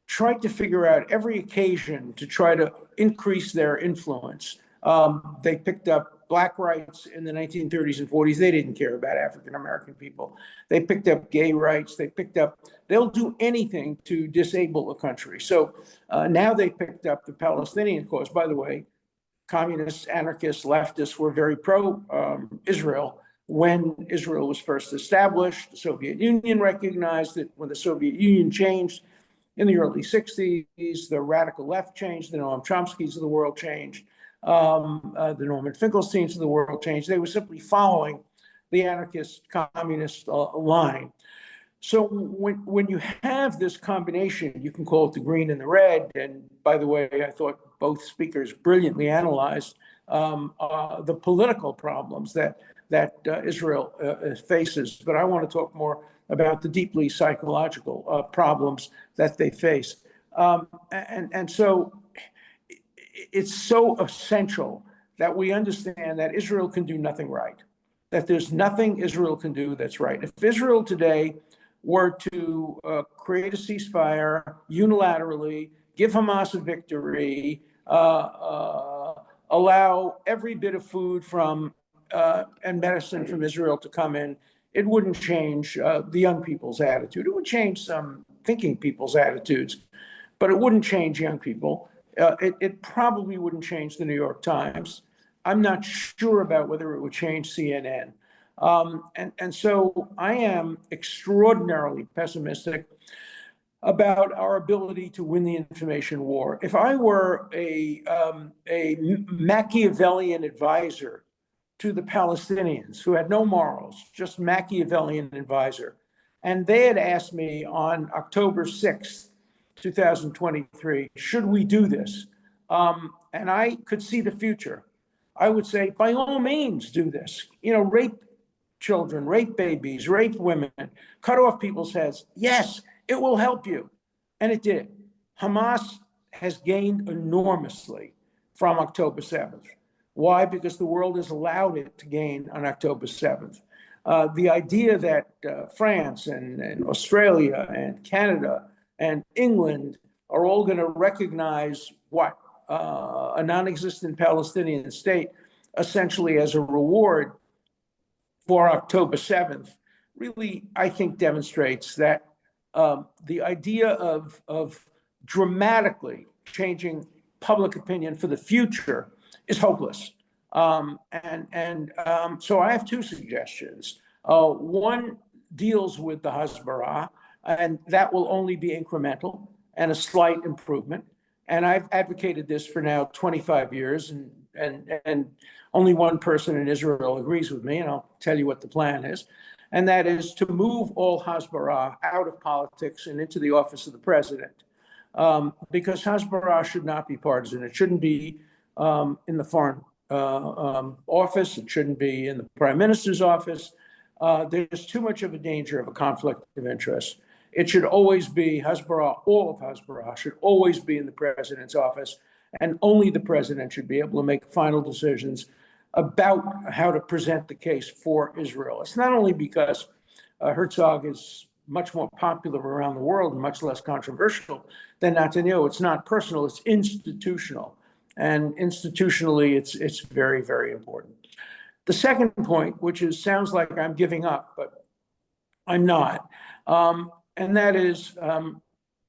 tried to figure out every occasion to try to increase their influence. They picked up Black rights in the 1930s and 40s. They didn't care about African-American people. They picked up gay rights. They'll do anything to disable a country. So now they picked up the Palestinian cause. By the way, communists, anarchists, leftists were very pro-Israel when Israel was first established. The Soviet Union recognized it. When the Soviet Union changed in the early 60s, the radical left changed, the Noam Chomskys of the world changed. The Norman Finkelsteins of the world changed. They were simply following the anarchist communist line. So when you have this combination, you can call it the green and the red. And by the way, I thought both speakers brilliantly analyzed the political problems that Israel faces. But I want to talk more about the deeply psychological problems that they face. And so it's so essential that we understand that Israel can do nothing right, that there's nothing Israel can do that's right. If Israel today were to create a ceasefire unilaterally, give Hamas a victory, allow every bit of food from and medicine from Israel to come in, it wouldn't change the young people's attitude. It would change some thinking people's attitudes, but it wouldn't change young people. It probably wouldn't change the New York Times. I'm not sure about whether it would change CNN. And so I am extraordinarily pessimistic about our ability to win the information war. If I were a Machiavellian advisor to the Palestinians who had no morals, just Machiavellian advisor, and they had asked me on October 6th, 2023, should we do this? And I could see the future. I would say, by all means, do this. You know, rape children, rape babies, rape women, cut off people's heads. Yes, it will help you. And it did. Hamas has gained enormously from October 7th. Why? Because the world has allowed it to gain on October 7th. The idea that France and Australia and Canada and England are all going to recognize what? A non-existent Palestinian state, essentially as a reward for October 7th, really, I think, demonstrates that the idea of dramatically changing public opinion for the future is hopeless. So I have two suggestions. One deals with the Hasbara, and that will only be incremental and a slight improvement. And I've advocated this for now 25 years, and only one person in Israel agrees with me, and I'll tell you what the plan is. And that is to move all Hasbara out of politics and into the office of the president. Because Hasbara should not be partisan. It shouldn't be in the foreign office. It shouldn't be in the prime minister's office. There's too much of a danger of a conflict of interest. It should always be Hasbara, all of Hasbara should always be in the president's office, and only the president should be able to make final decisions about how to present the case for Israel. It's not only because Herzog is much more popular around the world and much less controversial than Netanyahu. It's not personal, it's institutional. And institutionally, it's very, very important. The second point, which sounds like I'm giving up, but I'm not, and that is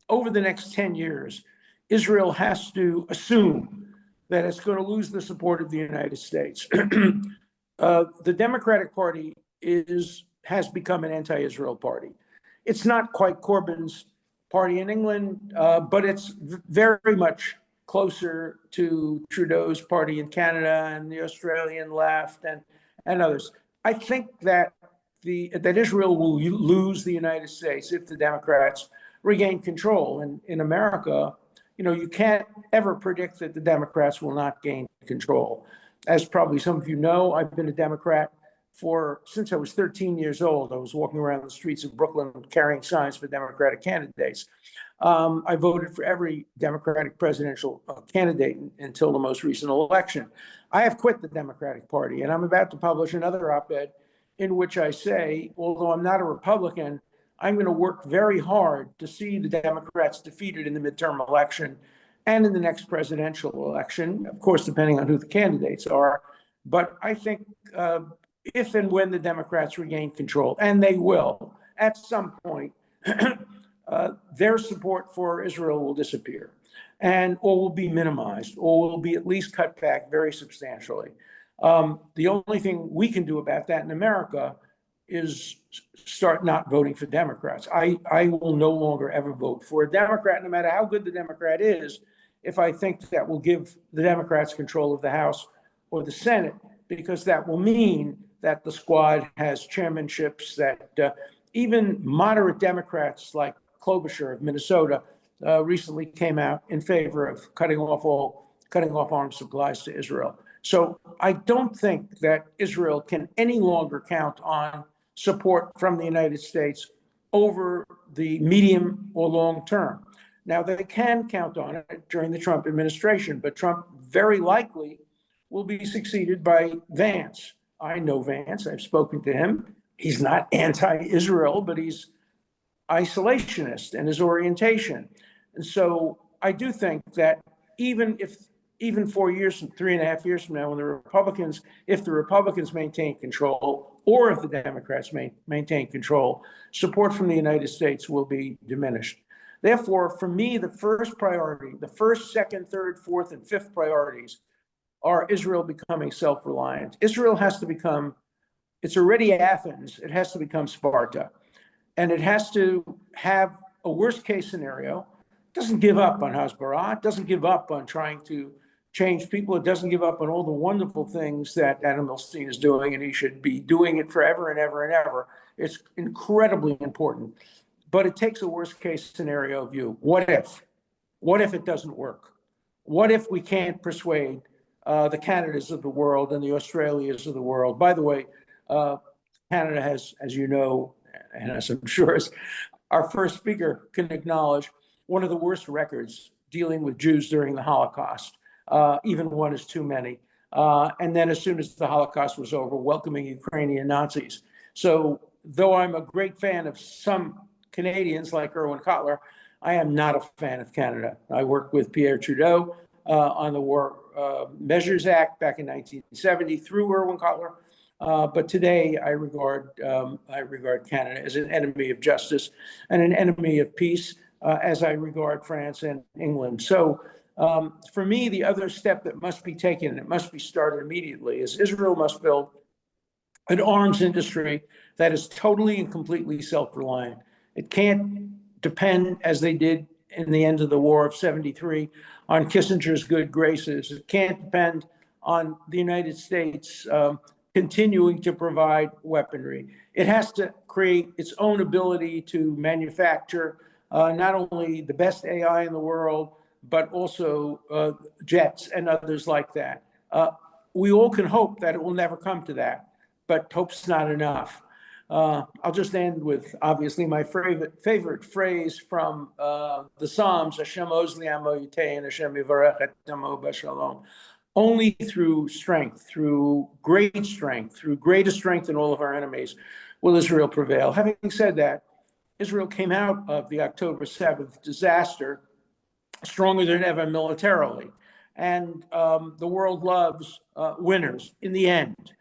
over the next 10 years, Israel has to assume that it's going to lose the support of the United States. The Democratic Party has become an anti-Israel party. It's not quite Corbyn's party in England, but it's very much closer to Trudeau's party in Canada and the Australian left and others. I think that that Israel will lose the United States if the Democrats regain control. And in America, you know, you can't ever predict that the Democrats will not gain control. As probably some of you know, I've been a Democrat since I was 13 years old. I was walking around the streets of Brooklyn carrying signs for Democratic candidates. I voted for every Democratic presidential candidate until the most recent election. I have quit the Democratic Party, and I'm about to publish another op-ed in which I say, although I'm not a Republican, I'm going to work very hard to see the Democrats defeated in the midterm election and in the next presidential election, of course, depending on who the candidates are. But I think if and when the Democrats regain control, and they will, at some point, their support for Israel will disappear, or will be minimized, or will be at least cut back very substantially. The only thing we can do about that in America is start not voting for Democrats. I will no longer ever vote for a Democrat, no matter how good the Democrat is, if I think that will give the Democrats control of the House or the Senate, because that will mean that the squad has chairmanships, that even moderate Democrats like Klobuchar of Minnesota recently came out in favor of cutting off arms supplies to Israel. So I don't think that Israel can any longer count on support from the United States over the medium or long term. Now, they can count on it during the Trump administration, but Trump very likely will be succeeded by Vance. I know Vance. I've spoken to him. He's not anti-Israel, but he's isolationist in his orientation. And so I do think that even 4 years, 3.5 years from now, when if the Republicans maintain control, or if the Democrats maintain control, support from the United States will be diminished. Therefore, for me, the first priority, the first, second, third, fourth, and fifth priorities are Israel becoming self-reliant. Israel has to become, it's already Athens, it has to become Sparta. And it has to have a worst case scenario. It doesn't give up on Hasbara. It doesn't give up on trying to change people. It doesn't give up on all the wonderful things that Adam Milstein is doing, and he should be doing it forever and ever and ever. It's incredibly important, but it takes a worst case scenario view. What if? What if it doesn't work? What if we can't persuade the Canadas of the world and the Australias of the world? By the way, Canada has, as you know, and as I'm sure as our first speaker can acknowledge, one of the worst records dealing with Jews during the Holocaust. Even one is too many. And then as soon as the Holocaust was over, welcoming Ukrainian Nazis. So though I'm a great fan of some Canadians like Erwin Cotler, I am not a fan of Canada. I worked with Pierre Trudeau on the War Measures Act back in 1970 through Erwin Cotler. But today I regard Canada as an enemy of justice and an enemy of peace, as I regard France and England. So for me, the other step that must be taken, and it must be started immediately, is Israel must build an arms industry that is totally and completely self-reliant. It can't depend, as they did in the end of the war of '73, on Kissinger's good graces. It can't depend on the United States continuing to provide weaponry. It has to create its own ability to manufacture not only the best AI in the world, but also jets and others like that. We all can hope that it will never come to that, but hope's not enough. I'll just end with, obviously, my favorite phrase from the Psalms, Hashem oz li amo yitein, Hashem yivarech et amo b'shalom. Only through strength, through great strength, through greatest strength in all of our enemies, will Israel prevail. Having said that, Israel came out of the October 7th disaster stronger than ever militarily. And the world loves winners in the end.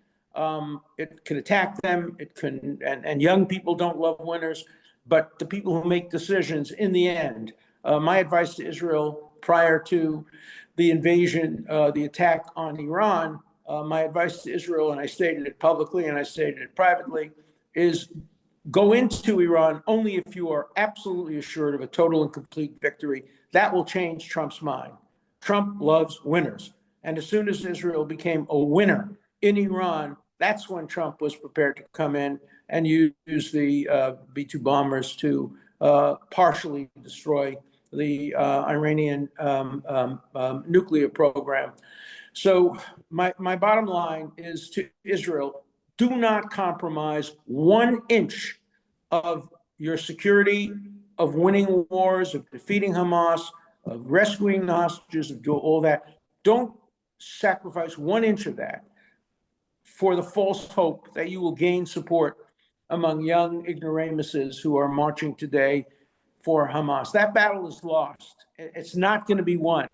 It can attack them, it can, and young people don't love winners, but the people who make decisions in the end. My advice to Israel prior to the invasion, the attack on Iran, my advice to Israel, and I stated it publicly and I stated it privately, is go into Iran only if you are absolutely assured of a total and complete victory. That will change Trump's mind. Trump loves winners. And as soon as Israel became a winner in Iran, that's when Trump was prepared to come in and use the B-2 bombers to partially destroy the Iranian nuclear program. So my bottom line is to Israel, do not compromise 1 inch of your security, of winning wars, of defeating Hamas, of rescuing the hostages, of doing all that. Don't sacrifice 1 inch of that for the false hope that you will gain support among young ignoramuses who are marching today for Hamas. That battle is lost. It's not going to be won.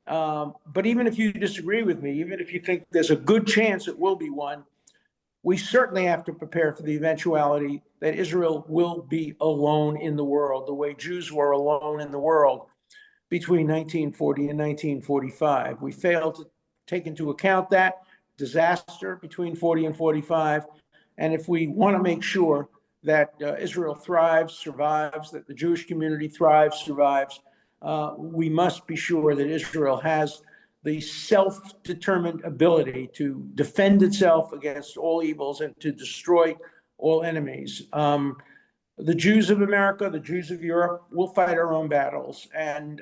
But even if you disagree with me, even if you think there's a good chance it will be won, we certainly have to prepare for the eventuality that Israel will be alone in the world, the way Jews were alone in the world between 1940 and 1945. We failed to take into account that disaster between 40 and 45. And if we want to make sure that Israel thrives, survives, that the Jewish community thrives, survives, we must be sure that Israel has the self-determined ability to defend itself against all evils and to destroy all enemies. The Jews of America, the Jews of Europe, will fight our own battles, and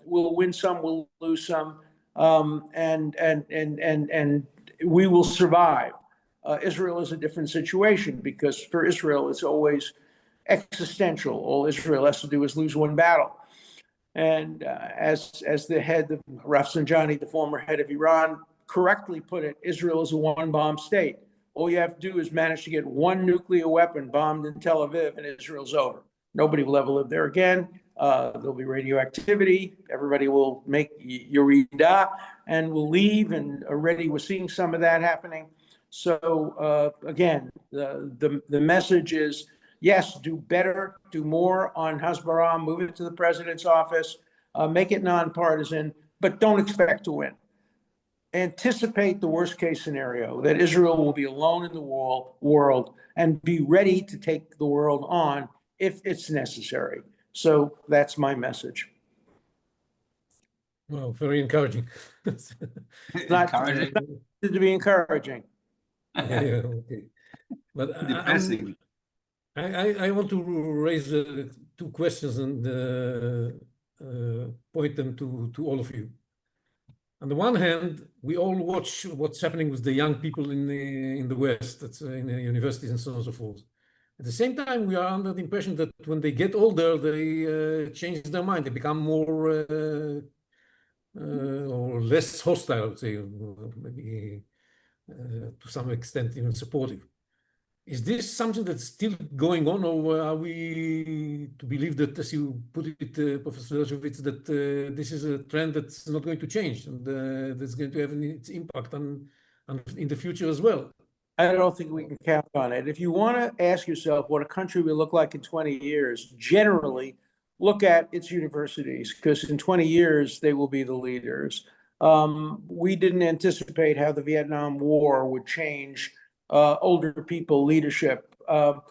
we'll win some, we'll lose some, and we will survive. Israel is a different situation because for Israel, it's always existential. All Israel has to do is lose one battle. And as the head of Rafsanjani, the former head of Iran, correctly put it, Israel is a one-bomb state. All you have to do is manage to get one nuclear weapon bombed in Tel Aviv and Israel's over. Nobody will ever live there again. There'll be radioactivity. Everybody will make Yerida and will leave. And already we're seeing some of that happening. So again, the message is, yes, do better, do more on Hasbara, move it to the president's office, make it nonpartisan, but don't expect to win. Anticipate the worst case scenario, that Israel will be alone in the world and be ready to take the world on if it's necessary. So that's my message. Well, very encouraging. Not Encouraging, to be encouraging. Yeah, okay. But depressing. I want to raise two questions and point them to all of you. On the one hand, we all watch what's happening with the young people in the West, that's in the universities and so on and so forth. At the same time, we are under the impression that when they get older, they change their mind. They become more or less hostile, I would say, maybe to some extent even supportive. Is this something that's still going on, or are we to believe that, as you put it, Professor Dershowitz, that this is a trend that's not going to change and that's going to have its impact on in the future as well? I don't think we can count on it. If you want to ask yourself what a country will look like in 20 years, generally look at its universities, because in 20 years, they will be the leaders. We didn't anticipate how the Vietnam War would change older people leadership. There'll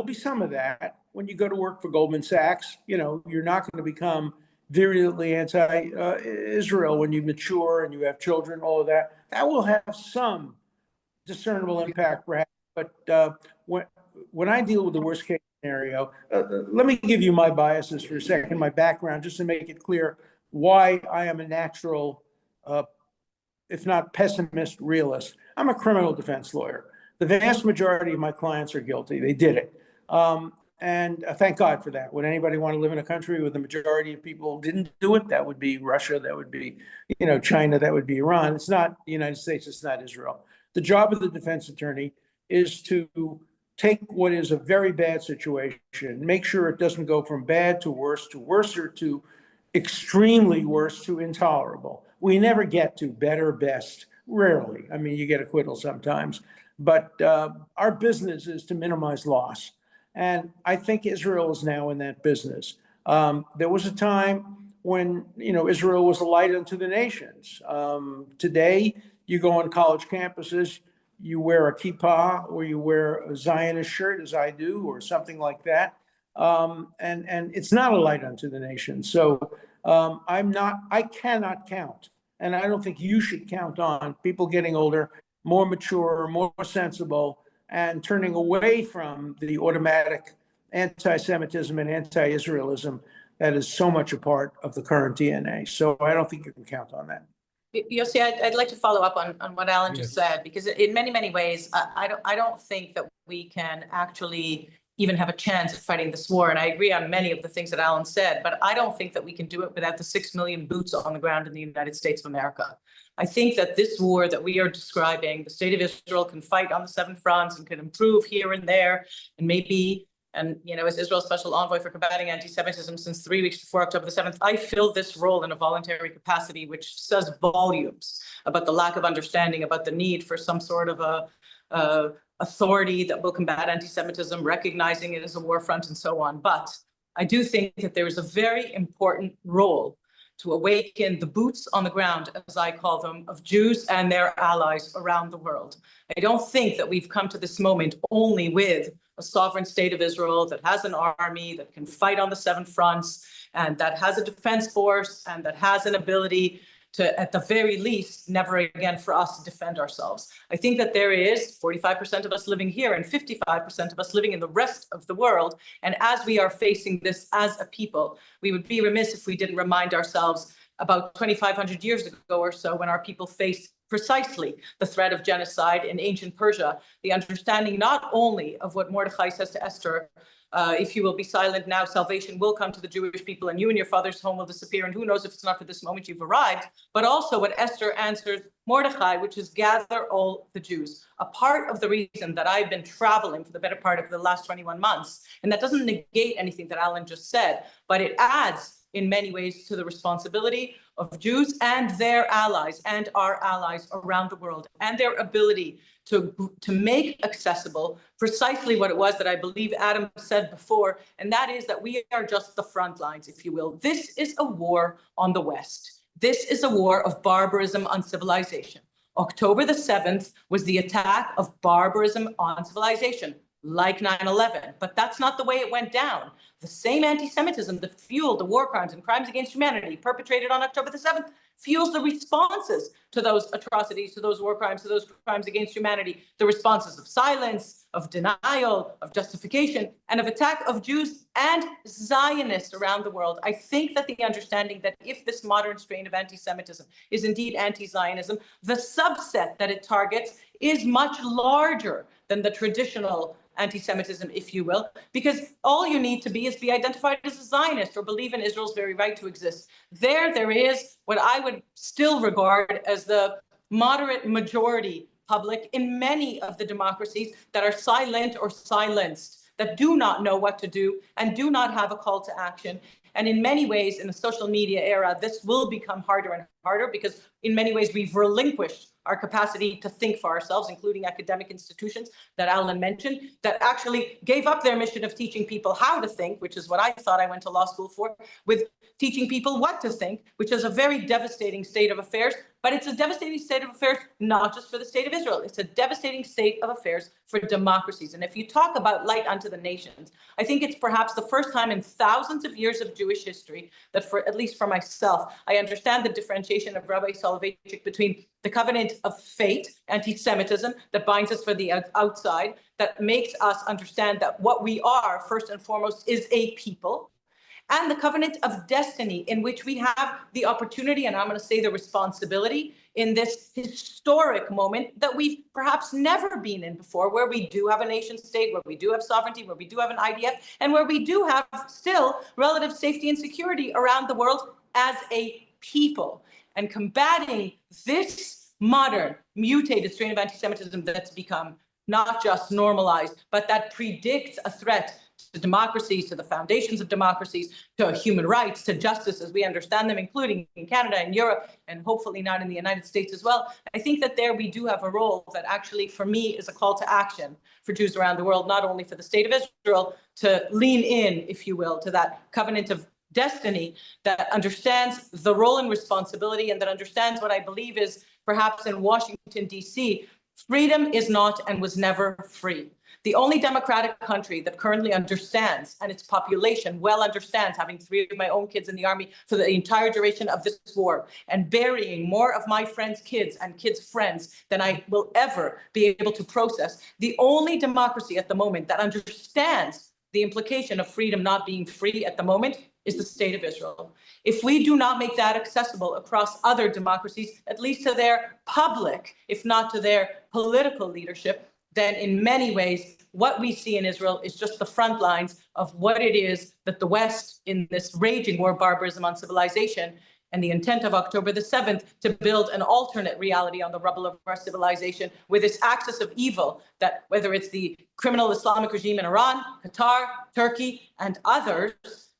be some of that. When you go to work for Goldman Sachs, you're not going to become virulently anti-Israel when you mature and you have children, all of that. That will have some discernible impact, perhaps. But when I deal with the worst case scenario, let me give you my biases for a second, my background, just to make it clear why I am a natural, if not pessimist, realist. I'm a criminal defense lawyer. The vast majority of my clients are guilty. They did it. And thank God for that. Would anybody want to live in a country where the majority of people didn't do it? That would be Russia. That would be, China. That would be Iran. It's not the United States. It's not Israel. The job of the defense attorney is to take what is a very bad situation, make sure it doesn't go from bad to worse, or to extremely worse to intolerable. We never get to better, best, rarely. I mean, you get acquittal sometimes, but our business is to minimize loss. And I think Israel is now in that business. There was a time when, Israel was a light unto the nations. Today, you go on college campuses, you wear a kippah or you wear a Zionist shirt, as I do, or something like that. And it's not a light unto the nation. So I cannot count, and I don't think you should count on people getting older, more mature, more sensible, and turning away from the automatic anti-Semitism and anti-Israelism that is so much a part of the current DNA. So I don't think you can count on that. Yossi, I'd like to follow up on what Alan just said, because in many, many ways, I don't think that we can actually even have a chance at fighting this war. And I agree on many of the things that Alan said, but I don't think that we can do it without the 6 million boots on the ground in the United States of America. I think that this war that we are describing, the state of Israel can fight on the 7 fronts and can improve here and there, and maybe, and as Israel's special envoy for combating anti-Semitism since 3 weeks before October the 7th, I fill this role in a voluntary capacity, which says volumes about the lack of understanding about the need for some sort of a authority that will combat anti-Semitism, recognizing it as a war front and so on. But I do think that there is a very important role to awaken the boots on the ground, as I call them, of Jews and their allies around the world. I don't think that we've come to this moment only with a sovereign state of Israel that has an army that can fight on the 7 fronts and that has a defense force and that has an ability to, at the very least, never again for us to defend ourselves. I think that there is 45% of us living here and 55% of us living in the rest of the world. And as we are facing this as a people, we would be remiss if we didn't remind ourselves about 2,500 years ago or so, when our people faced precisely the threat of genocide in ancient Persia, the understanding not only of what Mordechai says to Esther, if you will be silent now, salvation will come to the Jewish people and you and your father's home will disappear. And who knows if it's not for this moment you've arrived, but also what Esther answers Mordechai, which is gather all the Jews. A part of the reason that I've been traveling for the better part of the last 21 months, and that doesn't negate anything that Alan just said, but it adds in many ways to the responsibility of Jews and their allies and our allies around the world and their ability to make accessible precisely what it was that I believe Adam said before, and that is that we are just the front lines, if you will. This is a war on the West. This is a war of barbarism on civilization. October the 7th was the attack of barbarism on civilization. like 9/11. But that's not the way it went down. The same anti-Semitism that fueled the war crimes and crimes against humanity perpetrated on October the 7th fuels the responses to those atrocities, to those war crimes, to those crimes against humanity, the responses of silence, of denial, of justification, and of attack of Jews and Zionists around the world. I think that the understanding that if this modern strain of anti-Semitism is indeed anti-Zionism, the subset that it targets is much larger than the traditional anti-Semitism, if you will, because all you need to be identified as a Zionist or believe in Israel's very right to exist. There is what I would still regard as the moderate majority public in many of the democracies that are silent or silenced, that do not know what to do and do not have a call to action. And in many ways, in the social media era, this will become harder and harder because in many ways we've relinquished our capacity to think for ourselves, including academic institutions that Alan mentioned, that actually gave up their mission of teaching people how to think, which is what I thought I went to law school for, with teaching people what to think, which is a very devastating state of affairs. But it's a devastating state of affairs, not just for the state of Israel. It's a devastating state of affairs for democracies. And if you talk about light unto the nations, I think it's perhaps the first time in thousands of years of Jewish history that, for at least for myself, I understand the differentiation of Rabbi Soloveitchik between the covenant of fate, anti-Semitism, that binds us for the outside, that makes us understand that what we are, first and foremost, is a people, and the covenant of destiny, in which we have the opportunity, and I'm going to say the responsibility, in this historic moment that we've perhaps never been in before, where we do have a nation state, where we do have sovereignty, where we do have an IDF, and where we do have still relative safety and security around the world as a people. And combating this modern, mutated strain of anti-Semitism that's become not just normalized, but that predicts a threat to democracies, to the foundations of democracies, to human rights, to justice as we understand them, including in Canada and Europe, and hopefully not in the United States as well. I think that there we do have a role that actually, for me, is a call to action for Jews around the world, not only for the state of Israel to lean in, if you will, to that covenant of destiny that understands the role and responsibility, and that understands what I believe is perhaps in Washington, D.C., freedom is not and was never free. The only democratic country that currently understands, and its population well understands, having 3 of my own kids in the army for the entire duration of this war, and burying more of my friends' kids and kids' friends than I will ever be able to process, the only democracy at the moment that understands the implication of freedom not being free at the moment is the state of Israel. If we do not make that accessible across other democracies, at least to their public, if not to their political leadership, then in many ways, what we see in Israel is just the front lines of what it is that the West, in this raging war of barbarism on civilization, and the intent of October the 7th to build an alternate reality on the rubble of our civilization with this axis of evil, that whether it's the criminal Islamic regime in Iran, Qatar, Turkey, and others,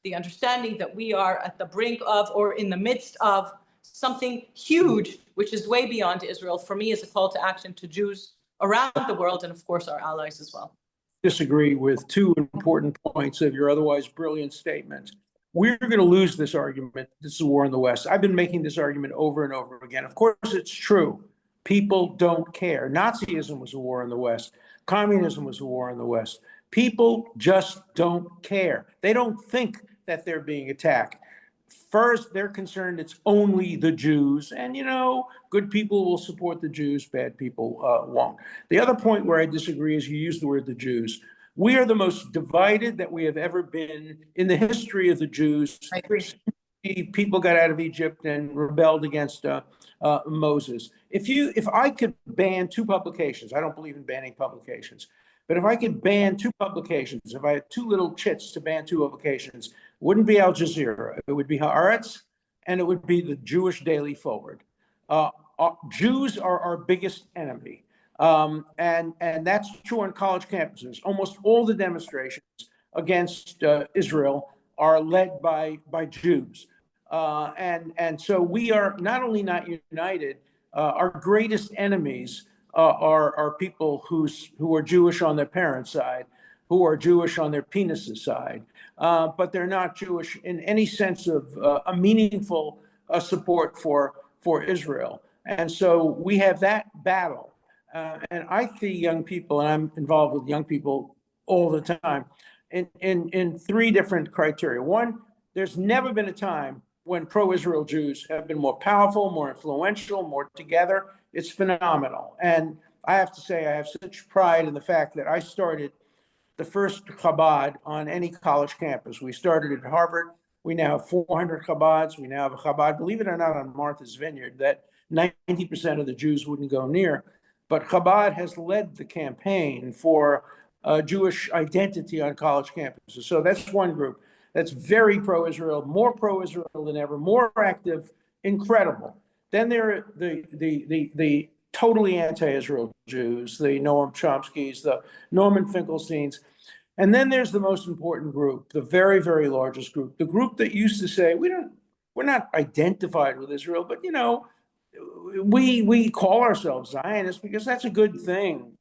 the understanding that we are at the brink of or in the midst of something huge, which is way beyond Israel, for me is a call to action to Jews around the world and of course our allies as well. Disagree with 2 important points of your otherwise brilliant statement. We're going to lose this argument. This is a war in the West. I've been making this argument over and over again. Of course, it's true. People don't care. Nazism was a war in the West. Communism was a war in the West. People just don't care. They don't think that they're being attacked. First, they're concerned it's only the Jews. And, good people will support the Jews, bad people won't. The other point where I disagree is you use the word the Jews. We are the most divided that we have ever been in the history of the Jews. I agree. People got out of Egypt and rebelled against Moses. If I could ban 2 publications, I don't believe in banning publications, but if I could ban 2 publications, if I had 2 little chits to ban 2 publications, it wouldn't be Al Jazeera. It would be Haaretz, and it would be the Jewish Daily Forward. Jews are our biggest enemy. And that's true on college campuses. Almost all the demonstrations against Israel are led by Jews. And so we are not only not united, our greatest enemies are people who are Jewish on their parents' side, who are Jewish on their penis's side, but they're not Jewish in any sense of a meaningful support for Israel. And so we have that battle. And I see young people, and I'm involved with young people all the time in three different criteria. One, there's never been a time when pro-Israel Jews have been more powerful, more influential, more together. It's phenomenal. And I have to say, I have such pride in the fact that I started the first Chabad on any college campus. We started at Harvard. We now have 400 Chabads. We now have a Chabad, believe it or not, on Martha's Vineyard that 90% of the Jews wouldn't go near. But Chabad has led the campaign for Jewish identity on college campuses. So that's one group that's very pro-Israel, more pro-Israel than ever, more active, incredible. Then there are the totally anti-Israel Jews, the Noam Chomsky's, the Norman Finkelsteins. And then there's the most important group, the very, very largest group, the group that used to say, we're not identified with Israel, but we call ourselves Zionists because that's a good thing.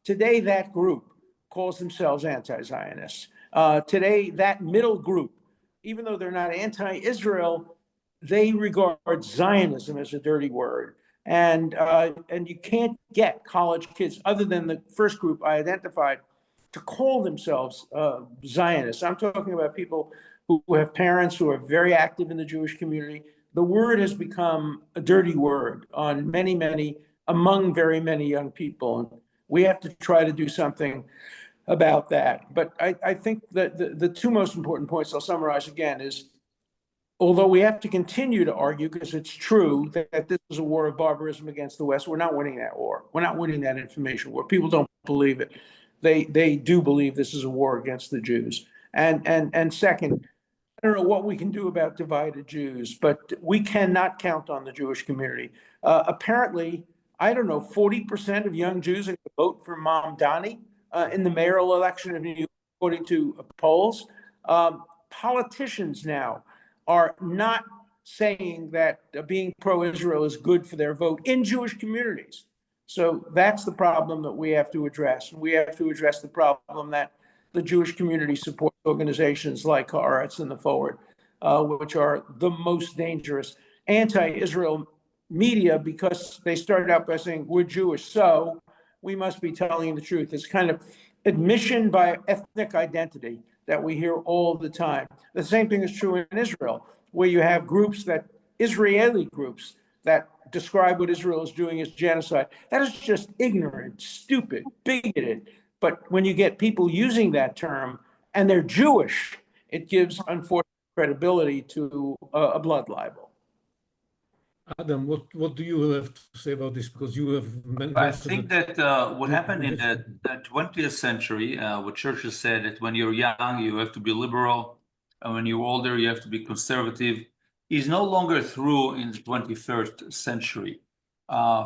Today, that group calls themselves anti-Zionists. Today, that middle group, even though they're not anti-Israel, they regard Zionism as a dirty word. And you can't get college kids, other than the first group I identified, to call themselves Zionists. I'm talking about people who have parents who are very active in the Jewish community. The word has become a dirty word on among very many young people. And we have to try to do something about that. But I think that the two most important points I'll summarize again is, although we have to continue to argue, because it's true that this is a war of barbarism against the West, we're not winning that war. We're not winning that information war. People don't believe it. They do believe this is a war against the Jews. And second, I don't know what we can do about divided Jews, but we cannot count on the Jewish community. Apparently, I don't know, 40% of young Jews are going to vote for Mamdani in the mayoral election of New York, according to polls. Politicians now are not saying that being pro-Israel is good for their vote in Jewish communities. So that's the problem that we have to address. We have to address the problem that the Jewish community supports organizations like Haaretz and the Forward, which are the most dangerous anti-Israel media, because they started out by saying, we're Jewish, so we must be telling the truth. It's kind of admission by ethnic identity that we hear all the time. The same thing is true in Israel, where you have Israeli groups that describe what Israel is doing as genocide. That is just ignorant, stupid, bigoted. But when you get people using that term and they're Jewish, it gives, unfortunately, credibility to a blood libel. Adam, what do you have to say about this? Because you have mentioned I think that what happened in the 20th century, what Churchill said, that when you're young, you have to be liberal, and when you're older, you have to be conservative, is no longer true in the 21st century.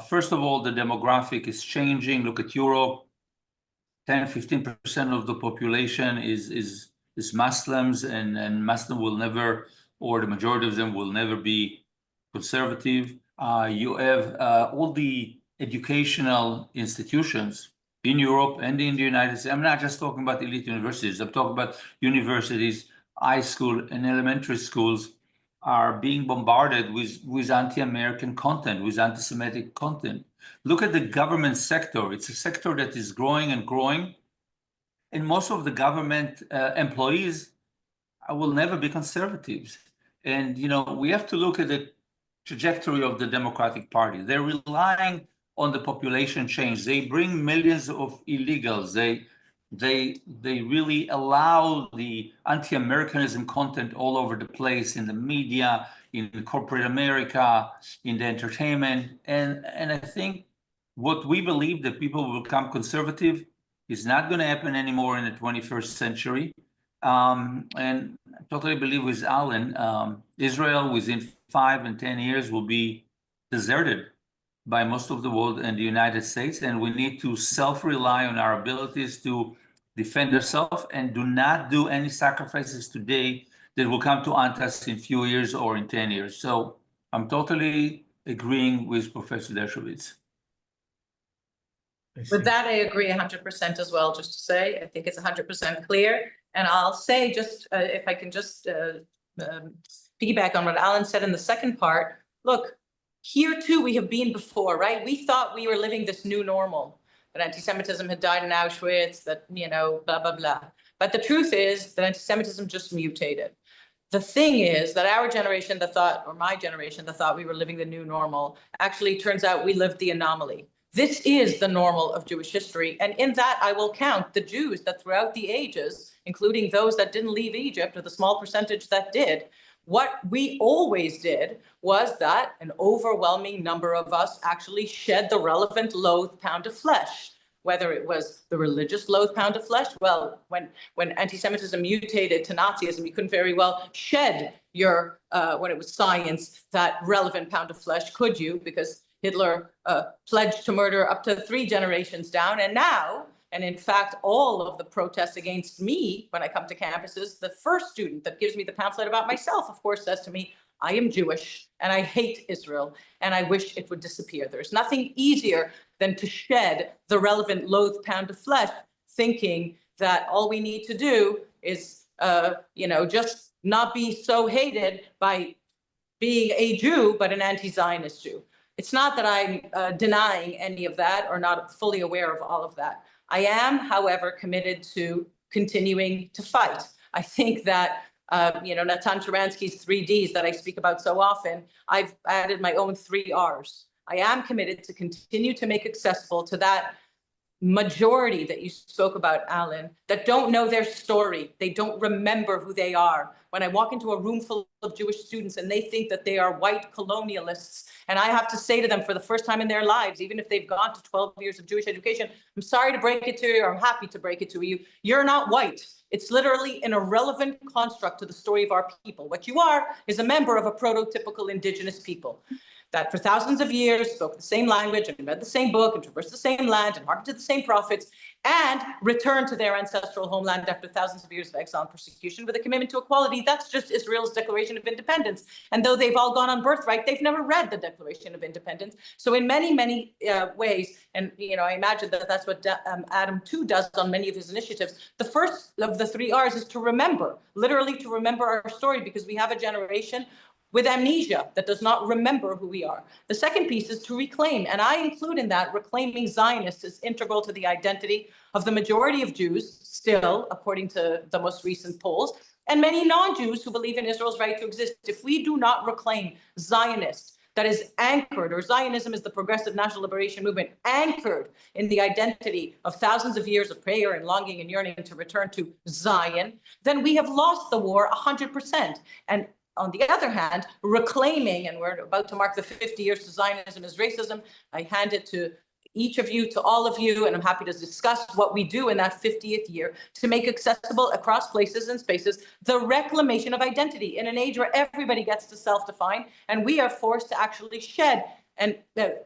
First of all, the demographic is changing. Look at Europe. 10-15% of the population is Muslims, and Muslim will never, or the majority of them will never be conservative. You have all the educational institutions in Europe and in the United States. I'm not just talking about elite universities. I'm talking about universities, high school and elementary schools are being bombarded with anti-American content, with anti-Semitic content. Look at the government sector. It's a sector that is growing and growing. And most of the government employees will never be conservatives. And, we have to look at the trajectory of the Democratic Party. They're relying on the population change. They bring millions of illegals. They really allow the anti-Americanism content all over the place in the media, in corporate America, in the entertainment. And I think what we believe that people will become conservative is not going to happen anymore in the 21st century. And I totally believe with Alan, Israel within 5 and 10 years will be deserted by most of the world and the United States. And we need to self-rely on our abilities to defend ourselves and do not do any sacrifices today that will come to haunt us in few years or in 10 years. So I'm totally agreeing with Professor Dershowitz. With that, I agree 100% as well, just to say, I think it's 100% clear. And I'll say just, if I can just piggyback on what Alan said in the second part, look, here too, we have been before, right? We thought we were living this new normal. that anti-Semitism had died in Auschwitz, that, blah, blah, blah. But the truth is that anti-Semitism just mutated. The thing is that our generation that thought, or my generation that thought we were living the new normal, actually turns out we lived the anomaly. This is the normal of Jewish history. And in that, I will count the Jews that throughout the ages, including those that didn't leave Egypt, or the small percentage that did, what we always did was that an overwhelming number of us actually shed the relevant loathed pound of flesh. Whether it was the religious loathed pound of flesh, well, when anti-Semitism mutated to Nazism, you couldn't very well shed your, when it was science, that relevant pound of flesh, could you? Because Hitler pledged to murder up to 3 generations down. And now, and in fact, all of the protests against me when I come to campuses, the first student that gives me the pamphlet about myself, of course, says to me, I am Jewish and I hate Israel and I wish it would disappear. There's nothing easier than to shed the relevant loathed pound of flesh, thinking that all we need to do is, just not be so hated by being a Jew, but an anti-Zionist Jew. It's not that I'm denying any of that or not fully aware of all of that. I am, however, committed to continuing to fight. I think that Natan Sharansky's 3 Ds that I speak about so often, I've added my own 3 Rs. I am committed to continue to make accessible to that majority that you spoke about, Alan, that don't know their story. They don't remember who they are. When I walk into a room full of Jewish students and they think that they are white colonialists, and I have to say to them for the first time in their lives, even if they've gone to 12 years of Jewish education, I'm sorry to break it to you, or I'm happy to break it to you, you're not white. It's literally an irrelevant construct to the story of our people. What you are is a member of a prototypical indigenous people that for thousands of years spoke the same language and read the same book and traversed the same land and hearkened to the same prophets and returned to their ancestral homeland after thousands of years of exile and persecution with a commitment to equality. That's just Israel's Declaration of Independence. And though they've all gone on birthright, they've never read the Declaration of Independence. So in many, many ways, and I imagine that that's what Adam too does on many of his initiatives, the first of the 3 Rs is to remember, literally to remember our story, because we have a generation with amnesia that does not remember who we are. The second piece is to reclaim, and I include in that reclaiming Zionists is integral to the identity of the majority of Jews, still, according to the most recent polls, and many non-Jews who believe in Israel's right to exist. If we do not reclaim Zionist, that is anchored, or Zionism is the progressive national liberation movement, anchored in the identity of thousands of years of prayer and longing and yearning to return to Zion, then we have lost the war 100%. And on the other hand, reclaiming, and we're about to mark the 50 years to Zionism as racism, I hand it to each of you, to all of you, and I'm happy to discuss what we do in that 50th year to make accessible across places and spaces the reclamation of identity in an age where everybody gets to self-define, and we are forced to actually shed an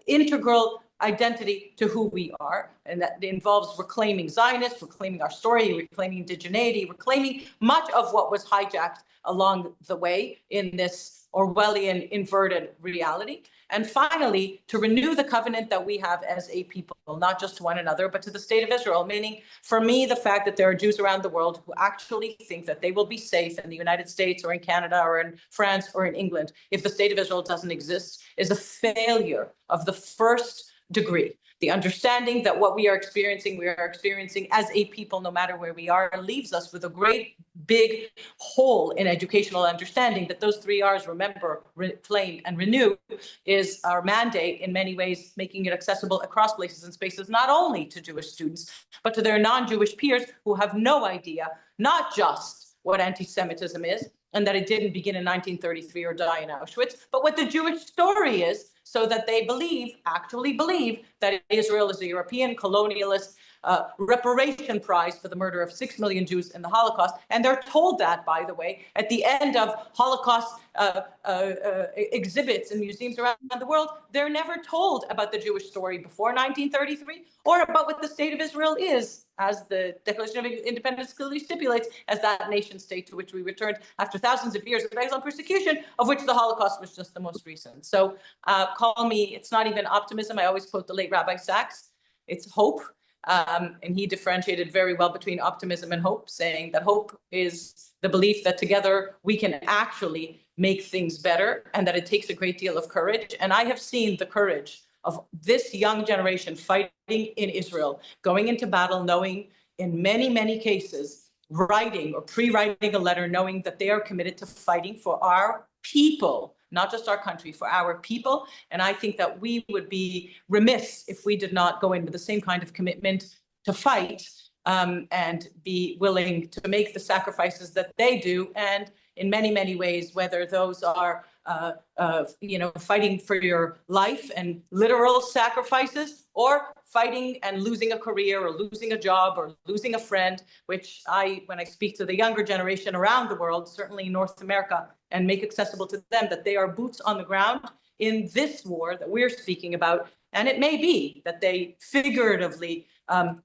integral identity to who we are, and that involves reclaiming Zionists, reclaiming our story, reclaiming indigeneity, reclaiming much of what was hijacked along the way in this Orwellian inverted reality. And finally, to renew the covenant that we have as a people, not just to one another, but to the state of Israel, meaning for me, the fact that there are Jews around the world who actually think that they will be safe in the United States or in Canada or in France or in England if the state of Israel doesn't exist is a failure of the first degree. The understanding that what we are experiencing as a people, no matter where we are, leaves us with a great big hole in educational understanding that those 3 Rs, remember, reclaim, and renew, is our mandate in many ways, making it accessible across places and spaces, not only to Jewish students, but to their non-Jewish peers who have no idea, not just what anti-Semitism is, and that it didn't begin in 1933 or die in Auschwitz, but what the Jewish story is, so that they actually believe that Israel is a European colonialist reparation prize for the murder of 6 million Jews in the Holocaust. And they're told that, by the way, at the end of Holocaust exhibits in museums around the world. They're never told about the Jewish story before 1933 or about what the state of Israel is, as the Declaration of Independence clearly stipulates, as that nation state to which we returned after thousands of years of exile and persecution, of which the Holocaust was just the most recent. So call me, it's not even optimism. I always quote the late Rabbi Sachs. It's hope. And he differentiated very well between optimism and hope, saying that hope is the belief that together we can actually make things better and that it takes a great deal of courage. And I have seen the courage of this young generation fighting in Israel, going into battle, knowing in many, many cases, writing or pre-writing a letter, knowing that they are committed to fighting for our people, not just our country, for our people. And I think that we would be remiss if we did not go in with the same kind of commitment to fight and be willing to make the sacrifices that they do. And in many, many ways, whether those are, fighting for your life and literal sacrifices, or fighting and losing a career or losing a job or losing a friend, which when I speak to the younger generation around the world, certainly in North America, and make accessible to them that they are boots on the ground in this war that we're speaking about. And it may be that they figuratively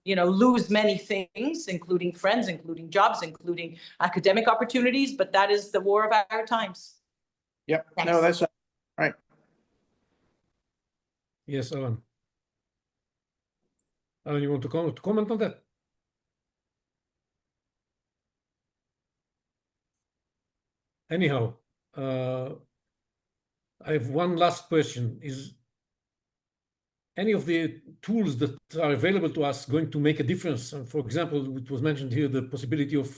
lose many things, including friends, including jobs, including academic opportunities, but that is the war of our times. Yep. Thanks. No, that's right. Yes, Alan. Alan, you want to comment on that? Anyhow, I have one last question. Is any of the tools that are available to us going to make a difference? For example, it was mentioned here, the possibility of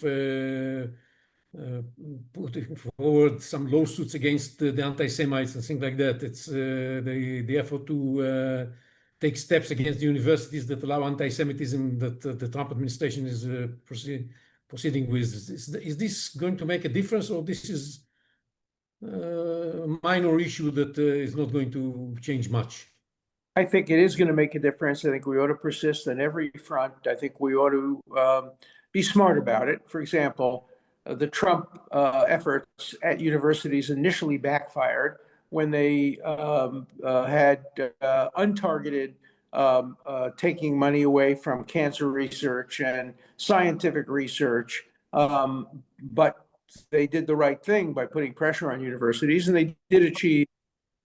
putting forward some lawsuits against the anti-Semites and things like that. It's the effort to take steps against the universities that allow anti-Semitism that the Trump administration is proceeding with. Is this going to make a difference, or this is a minor issue that is not going to change much? I think it is going to make a difference. I think we ought to persist on every front. I think we ought to be smart about it. For example, the Trump efforts at universities initially backfired when they had untargeted taking money away from cancer research and scientific research. But they did the right thing by putting pressure on universities, and they did achieve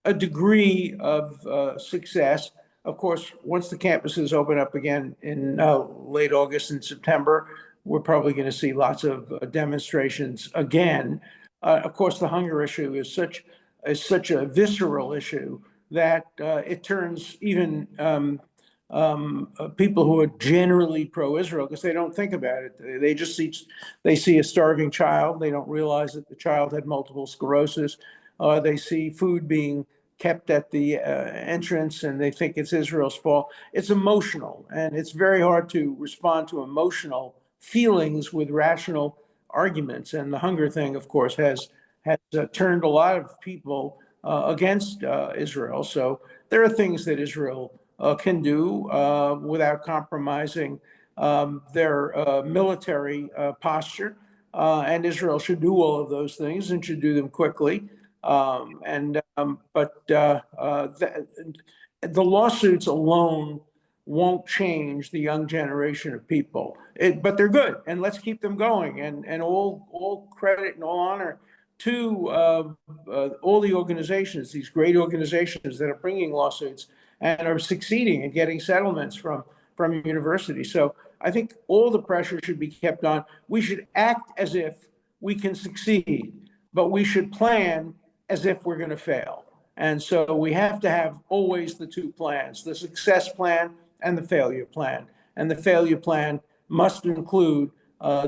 a degree of success. Of course, once the campuses open up again in late August and September, we're probably going to see lots of demonstrations again. Of course, the hunger issue is such a visceral issue that it turns even people who are generally pro-Israel, because they don't think about it. They see a starving child. They don't realize that the child had multiple sclerosis. They see food being kept at the entrance, and they think it's Israel's fault. It's emotional, and it's very hard to respond to emotional feelings with rational arguments. And the hunger thing, of course, has turned a lot of people against Israel. So there are things that Israel can do without compromising their military posture. And Israel should do all of those things and should do them quickly. But the lawsuits alone won't change the young generation of people. But they're good, and let's keep them going. And all credit and all honor to all the organizations, these great organizations that are bringing lawsuits and are succeeding in getting settlements from universities. So I think all the pressure should be kept on. We should act as if we can succeed, but we should plan as if we're going to fail. And so we have to have always the two plans, the success plan and the failure plan. And the failure plan must include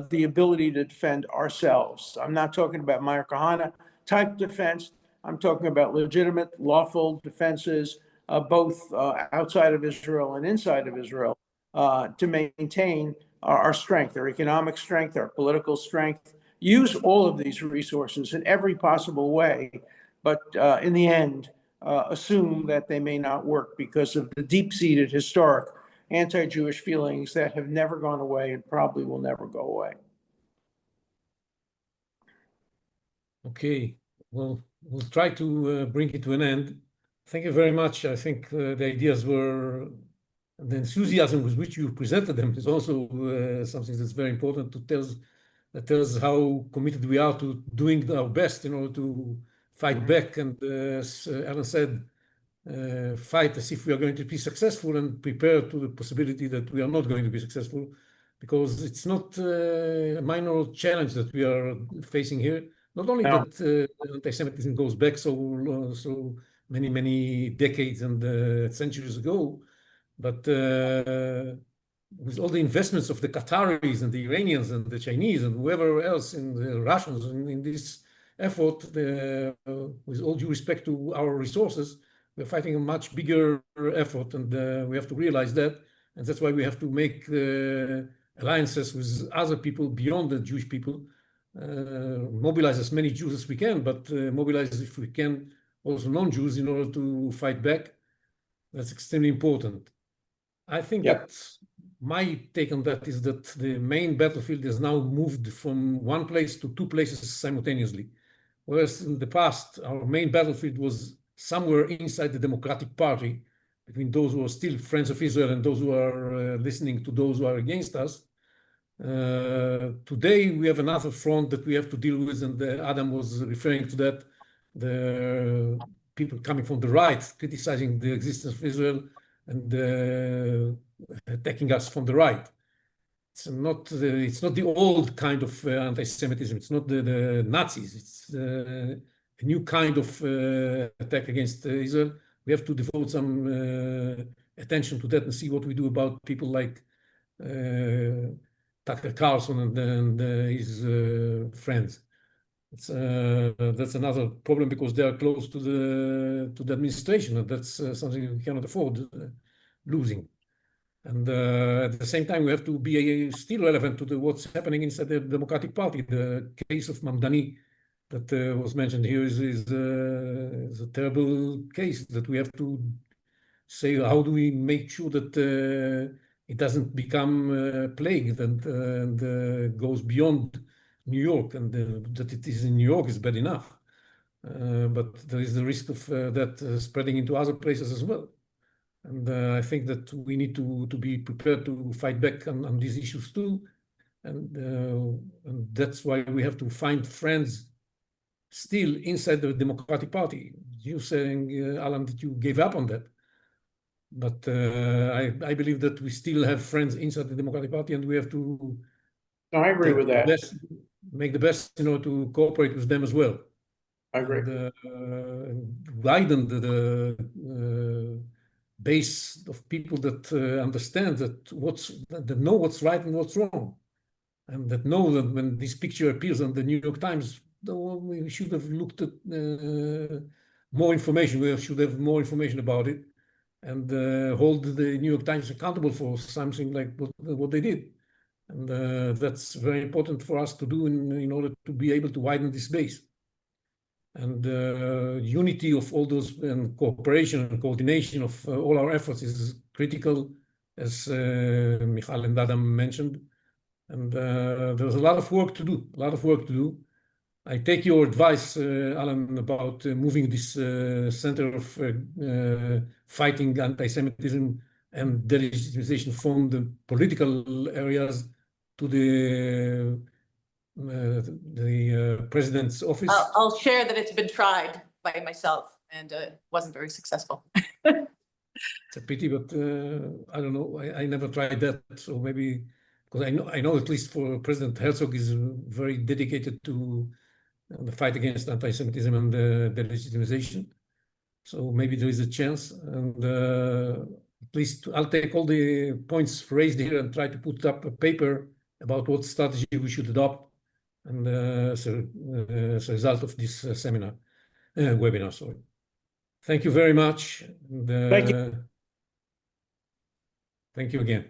the ability to defend ourselves. I'm not talking about Meir Kahane type defense. I'm talking about legitimate, lawful defenses, both outside of Israel and inside of Israel, to maintain our strength, our economic strength, our political strength. Use all of these resources in every possible way, but in the end, assume that they may not work because of the deep-seated historic anti-Jewish feelings that have never gone away and probably will never go away. Okay, well, we'll try to bring it to an end. Thank you very much. I think the ideas were, the enthusiasm with which you presented them is also something that's very important that tells how committed we are to doing our best in order to fight back. And as Alan said, fight as if we are going to be successful and prepare to the possibility that we are not going to be successful, because it's not a minor challenge that we are facing here. Not only that anti-Semitism goes back so many decades and centuries ago. But with all the investments of the Qataris and the Iranians and the Chinese and whoever else and the Russians in this effort, with all due respect to our resources, we're fighting a much bigger effort, and we have to realize that. And that's why we have to make alliances with other people beyond the Jewish people, mobilize as many Jews as we can, but mobilize, if we can, also non-Jews in order to fight back. That's extremely important. I think that my take on that is that the main battlefield has now moved from one place to two places simultaneously. Whereas in the past, our main battlefield was somewhere inside the Democratic Party, between those who are still friends of Israel and those who are listening to those who are against us. Today, we have another front that we have to deal with, and Adam was referring to that, the people coming from the right, criticizing the existence of Israel and attacking us from the right. It's not the old kind of anti-Semitism. It's not the Nazis. It's a new kind of attack against Israel. We have to devote some attention to that and see what we do about people like Tucker Carlson and his friends. That's another problem because they are close to the administration, and that's something we cannot afford losing. And at the same time, we have to be still relevant to what's happening inside the Democratic Party. The case of Mamdani that was mentioned here is a terrible case that we have to say, how do we make sure that it doesn't become a plague and goes beyond New York, and that it is in New York is bad enough. But there is the risk of that spreading into other places as well. And I think that we need to be prepared to fight back on these issues too. And that's why we have to find friends still inside the Democratic Party. You saying, Alan, that you gave up on that. But I believe that we still have friends inside the Democratic Party, and we have to I agree with that. make the best, to cooperate with them as well. I agree. And widen the base of people that understand that know what's right and what's wrong, and that know that when this picture appears on the New York Times, we should have looked at more information. We should have more information about it, and hold the New York Times accountable for something like what they did. And that's very important for us to do in order to be able to widen this base. And unity of all those, and cooperation and coordination of all our efforts is critical, as Michal and Adam mentioned. And there's a lot of work to do, I take your advice, Alan, about moving this center of fighting anti-Semitism and delegitimization from the political areas to the president's office. I'll share that it's been tried by myself and wasn't very successful. It's a pity, but I don't know. I never tried that, so maybe because I know at least for President Herzog is very dedicated to the fight against anti-Semitism and delegitimization. So maybe there is a chance, and at least I'll take all the points raised here and try to put up a paper about what strategy we should adopt, and as a result of this webinar. Sorry. Thank you very much. And, Thank you. Thank you again.